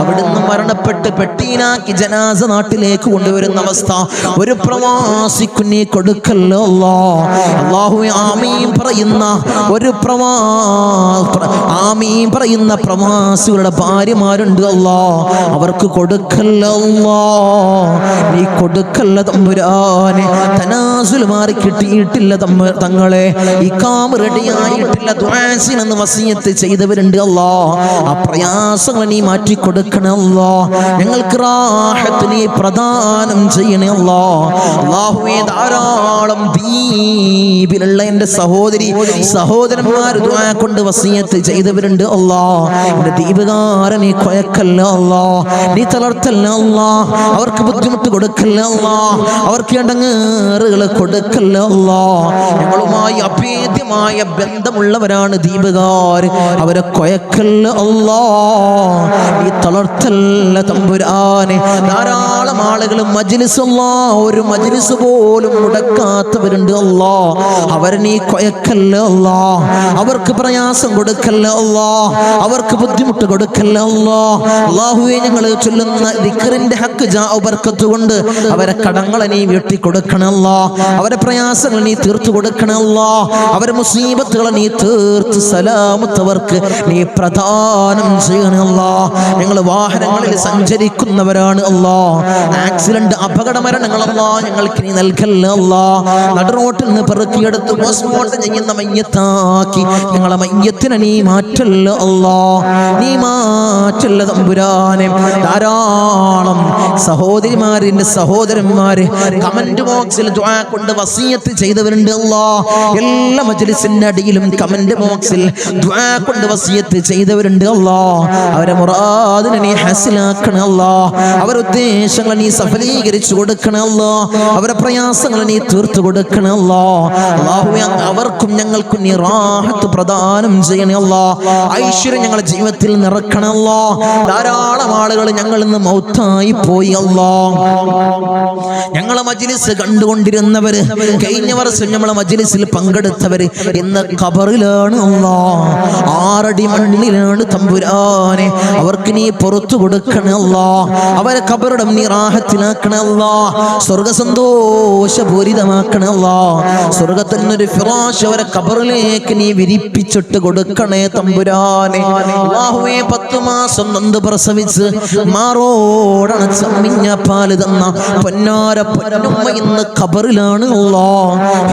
അവിടുന്ന് മരണപ്പെട്ട് പെട്ടീനാക്കി ജനാസ നാട്ടിലേക്ക് കൊണ്ടുവരുന്ന അവസ്ഥ ഒരു പ്രവാസിക്കു നീ കൊടുക്കല്ല അല്ലാ. അല്ലാഹുവേ, ആമീൻ പറയുന്ന ഒരു ആമീൻ പറയുന്ന പ്രവാസികളുടെ ഭാര്യമാരുണ്ട് അല്ലാ. അവർക്ക് കൊടുക്കല്ല അല്ലാ. നീ കൊടുക്കല്ല തമ്പുരാനെ. തനാസുൽ മാറി കിട്ടിയിട്ടില്ല തങ്ങളെ. ഇഖാമ റെഡിയായിട്ടില്ല. ദുആസിനെന്ന് വസിയത്ത് ചെയ്തവരുണ്ട് അല്ലാ. ആ പ്രയാസങ്ങൾ നീ മാറ്റി കൊടുക്കണേ അല്ലാ. ഞങ്ങൾക്ക് റാഹത്ത് നീ പ്രദാനം ചെയ്യണേ അല്ലാ. അല്ലാഹുവേ, ധാരാളം ദ്വീപിലുള്ള എൻ്റെ സഹോദരന്മാർ ദുആ കൊണ്ട് വസിയത്ത് ചെയ്തവരുണ്ട് അല്ലാ. എൻ്റെ ദ്വീപുകാരൻ നീ കൊയക്കല്ല അല്ലാ. നീ തളർത്തല്ല അല്ലാ. അവർക്ക് ബുദ്ധിമുട്ട് കൊടുക്കല്ല അല്ലാ. അവർക്ക് ഇടങ്ങേറുകൾ കൊടുക്കല്ല അല്ലാ. ഞങ്ങളുമായി അഭേദ്യമായ ബന്ധമുള്ളവരാണ് ദ്വീപുകാർ. അവരെ കൊയക്കല്ല അല്ലാ. നീ തളർത്തല്ല തമ്പുരാനെ. ധാരാളം ആളുകൾ മജ്ലിസ് ഒരു മജ്ലിസ് പോലും മുടക്കാത്തവരുണ്ട് അല്ലാ. അവരെ നീ കൊയക്കല്ല അല്ലാ, അവർക്ക് പ്രയാസം കൊടുക്കല്ല അല്ലാ, അവർക്ക് ബുദ്ധിമുട്ട് കൊടുക്കല്ല അല്ലാ. അല്ലാഹുവേ, ഞങ്ങൾ ചൊല്ലുന്ന ദിക്റിന്റെ ഹക്ക് ജാഉ ബർക്കത്ത് കൊണ്ട് അവരെ കടങ്ങളെ നീ വീട്ടി കൊടുക്കണല്ലാ, അവരെ പ്രയാസങ്ങൾ നീ തീർത്തു കൊടുക്കണല്ലാ, അവരെ മുസീബത്തുകളെ നീ തീർത്ത് സലാമത്തവർക്ക് നീ പ്രദാനം ചെയ്യണല്ലാ. ഞങ്ങൾ വാഹനങ്ങളിൽ സഞ്ചരിക്കുന്നവരാണ് അല്ലാ, ആക്സിഡന്റ് അപകട മരണങ്ങളല്ലാ ഞങ്ങൾക്ക് നീ നൽകല്ല അല്ലാ. നടുറോട്ടിൽ നിന്ന് പെറുക്കിയെടുത്ത് പോസ്റ്റ്മോർട്ടം ചെയ്യുന്ന മയ്യത്താക്കി ഞങ്ങളെ മയ്യത്തിനെ നീ മാറ്റല്ല അല്ലാ, നീ മാറ്റല്ല തമ്പുരാനെ. ധാരാളം സഹോദരിമാരിന്റെ സഹോദരന്മാര് കമന്റ് ബോക്സിൽ ദുആ കൊണ്ട് വസിയത്ത് ചെയ്തവരുണ്ട് അല്ലാ. എല്ലാ മജ്ലിസിന്റെ അടിയിലും കമന്റ് ബോക്സിൽ ദുആ കൊണ്ട് വസിയത്ത് ചെയ്തവരുണ്ട് അല്ലാ. അവരെ മുറാദിനെ നീ ഹാസിലാക്കണേ അല്ലാ, അവരുടെ ഉദ്ദേശങ്ങളെ നീ സഫലീകരിച്ചു കൊടുക്കണേ അല്ലാ, അവരുടെ പ്രയാസങ്ങളെ നീ തീർത്തു കൊടുക്കണേ അല്ലാ. അല്ലാഹുവേ, അവർക്കും ഞങ്ങൾക്കും നീ റാഹത്ത് പ്രദാനം ചെയ്യണേ അല്ലാ, ഐശ്വര്യം ഞങ്ങളുടെ ജീവിതത്തിൽ നിറക്കണേ അല്ലാ. ധാരാളം ആളുകൾ ഞങ്ങളിൽ നിന്ന് മൗത്തായി പോയി അല്ലാ. ഞങ്ങളെ മജ്ലിസ് കണ്ടുകൊണ്ടിരുന്നവര്, കഴിഞ്ഞ വർഷം നമ്മളെ മജ്ലിസിൽ പങ്കെടുത്തവര് ഇന്ന് ഖബറിലാണ് അല്ലാ, 6 അടി മണ്ണിലാണ് തമ്പുരാനെ. അവർക്ക് നീ പുറത്തു കൊടുക്കണേ അല്ലാ, അവരെ ഖബറിടം നീ റാഹത്തിലാക്കണേ അല്ലാ, സ്വർഗ സന്തോഷപൂരിതമാക്കണേ അല്ലാ. സ്വർഗത്തിൽ നിന്നൊരു ഫിറാശ് അവരെ ഖബറിലേക്ക് നീ വിരിപ്പിച്ചിട്ട് കൊടുക്കണേ തമ്പുരാനെ. അല്ലാഹുവേ, 10 മാസം നൊന്ത് പ്രസവിച്ച് മാറോടണച്ച അമ്മിഞ്ഞ പാല് തന്ന പൊന്നാര പൊന്നുമ്മ ഇന്ന് ഖബറിലാണ് അല്ലാ.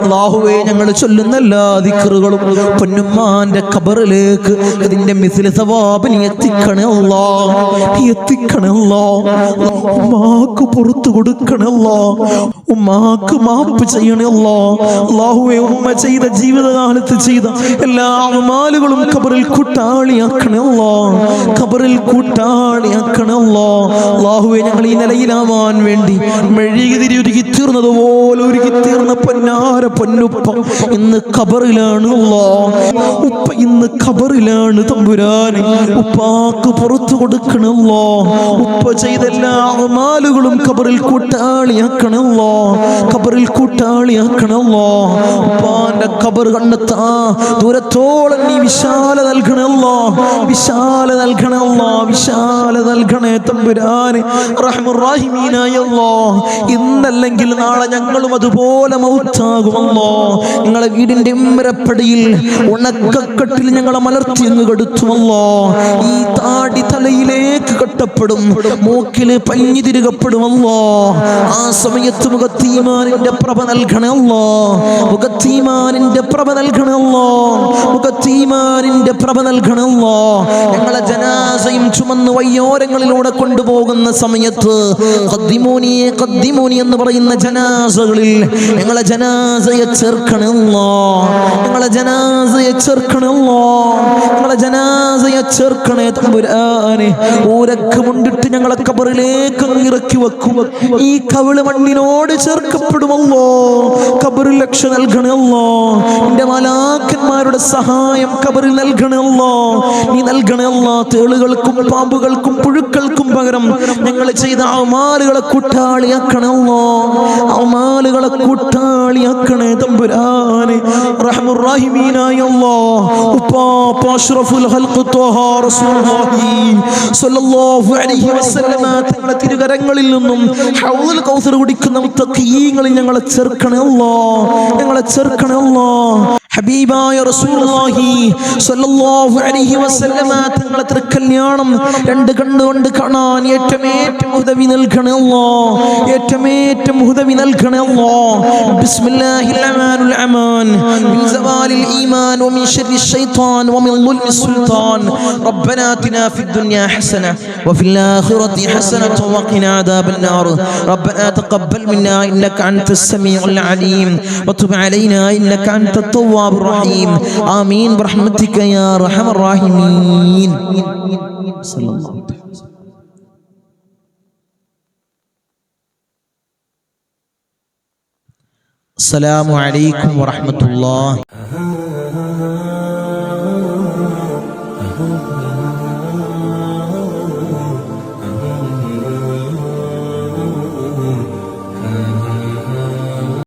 അല്ലാഹുവേ, ഞങ്ങൾ ചൊല്ലുന്ന എല്ലാ ദിക്റുകളും പൊന്നുമ്മാന്റെ ഖബറിലേക്ക് ഇതിന്റെ മിസ്ല സവാബ് നീ എത്തിക്കണേ അല്ലാ, എത്തിക്കണേ അല്ലാ. ഉമ്മാക്ക് പുറത്തു കൊടുക്കണേ അല്ലാ, ഉമ്മാക്ക് മാപ്പ് ചെയ്യണേ അല്ലാ. അല്ലാഹുവേ, ഉമ്മ ചെയ്ത ജീവിതകാലത്ത് ചെയ്ത എല്ലാ അമാലുകളും ഖബറിൽ കൂട്ടാളിയാക്കണേ അല്ലാ, ഖബറിൽ കൂട്ടാളിയാക്കണേ അല്ലാ. അല്ലാഹുവേ, ഞങ്ങൾ ഈ നിലയിലാവാൻ വേണ്ടി മെഴുകുതിരി ഒരുക്കി തീർന്നതുപോലെ ഒരുക്കി തീർന്ന പൊന്നാര പൊന്നുപ്പ ഇന്ന് ഖബറിലാണ് അല്ലാ. ഉപ്പ ഇന്ന് ഖബറിലാണ് തമ്പുരാനെ. ഉപ്പാക്ക് പുറത്തു കൊടുക്കണേ അല്ലാ, ഉപ്പ ചെയ്ത എല്ലാ അമാലുകളും ഖബറിൽ കൂട്ടാളിയാക്കണേ അല്ലാ, ഖബറിൽ കൂട്ടാളിയാക്കണേ അല്ലാ. ഉപ്പാന്റെ ഖബർ കണ്ടെത്താ ദൂരത്തോളം നീ വിശാല നൽകണേ അല്ലാ, വിശാല നൽകണേ അല്ലാ, വിശാല നൽകണേ തമ്പുരാനെ. റഹ്മർ റഹീമീനായ അല്ലാ, ഇന്നല്ലെങ്കിൽ നാളെ ഞങ്ങളും അതുപോലെ മൗത്താകുമല്ലോ. നിങ്ങളെ വീടിന്റെ ഉമ്മരപ്പടിയിൽ ഉണക്കക്കെട്ടിൽ ഞങ്ങളെ മലർത്തി അങ്ങ് കെടുത്തുമല്ലോ. ഈ താടി തലയിലേക്ക് കെട്ടപ്പെടും, മൂക്കില് പഞ്ഞി തിരുകപ്പെടുമല്ലോ. ആ സമയത്ത് മുഖത്തീമാനിന്റെ പ്രഭ നൽകണമല്ലോ, മുഖത്തീമാനിന്റെ പ്രഭ നൽകണമല്ലോ, മുഖത്തീമാനിന്റെ പ്രഭ നൽകണമല്ലോ. ഞങ്ങളെ ജനാസയും ചുമന്ന് വയ്യോരങ്ങളിലൂടെ കൊണ്ടുപോകുന്ന സമയത്ത് ഖദ്ദിമൂനി ഖദ്ദിമൂനി എന്ന് പറയുന്ന ജനാസകളിൽ ഞങ്ങളെ ജനാസയെ ചേർക്കണമല്ലോ, ഞങ്ങളെ ജനാസയെ ചേർക്കണമല്ലോ, ഞങ്ങളെ ജനാസയെ ചേർക്കണേ തമ്പുരാനെ. ഊരക്ക് മുണ്ടിട്ട് ഞങ്ങളെ ഖബറിലേക്ക് ഇറക്കി വെക്കും, ഈ കവിള് മണ്ണിനോട് ചേർക്കപ്പെടുമല്ലോ. ഖബറിൽ രക്ഷ നൽകണമല്ലോ, നിന്റെ മലാക്കന്മാരുടെ സഹായം ഖബറിൽ നൽകണമല്ലോ, നീ നൽകണമല്ലോ. തേളുകൾക്കും പാമ്പുകൾക്കും പുഴുക്കൾക്കും പകരം ഞങ്ങൾ ചെയ്ത അമാലുകളെ കൂട്ടാളിയാക്കണമല്ലോ, അമാലുകളെ കൂട്ടാളിയാക്കണേ തമ്പുരാനെ. റഹ്മർ റഹീമീനായ അല്ലാഹ്, ഉപ്പാപ്പ അഷ്റഫുൽ ഖൽഖ് ത്വഹ റസൂലുള്ളാഹി സ്വല്ലല്ലാഹു അലൈഹി വസല്ലമ തങ്ങളുടെ തിരുകരങ്ങളിൽ നിന്നും ഹൗദുൽ കൗസർ കുടിക്കുന്ന മുത്തഖീങ്ങളിൽ ഞങ്ങളെ ചേർക്കണേ അല്ലാഹ്, ഞങ്ങളെ ചേർക്കണേ അല്ലാഹ്. ഹബീബായ റസൂലുള്ളാഹി സ്വല്ലല്ലാഹു അലൈഹി വസല്ലമ തങ്ങളുടെ തൃക്കല്യാണം 2 കണ്ണുകൊണ്ട് കാണാൻ ഏറ്റവും ഉദവി നൽകണേ അല്ലാഹ്, ഏറ്റവും ഉദവി നൽകണേ അല്ലാഹ്. ബിസ്മില്ലാഹിൽ റഹ്മാനിൽ റഹീം. മിൻ സവാലിൽ ഈമാൻ വമിൻ ശർരി ശൈത്താൻ വമിൻ ളുൽമി സുൽത്താൻ. റബ്ബനാ ആതിനാ ഫിദ് ദുനിയാ ഹസന വഫിൽ ആഖിറതി ഹസനത വഖിനാ അദാബൻ നാർ. റബ്ബനാ തഖബ്ബൽ മിന്നാ ഇന്നക അൻതസ് സമീഉൽ അലീം വതുബ് അലൈനാ ഇന്നക അൻതത് തവ്വാബുർ റഹീം. ആമീൻ ബിറഹ്മതിക യാ അർഹമർ റഹീമീൻ. സല്ലല്ലാഹു അലൈഹി വസല്ലം. അസ്സലാമു അലൈക്കും വറഹ്മത്തുള്ളാഹി.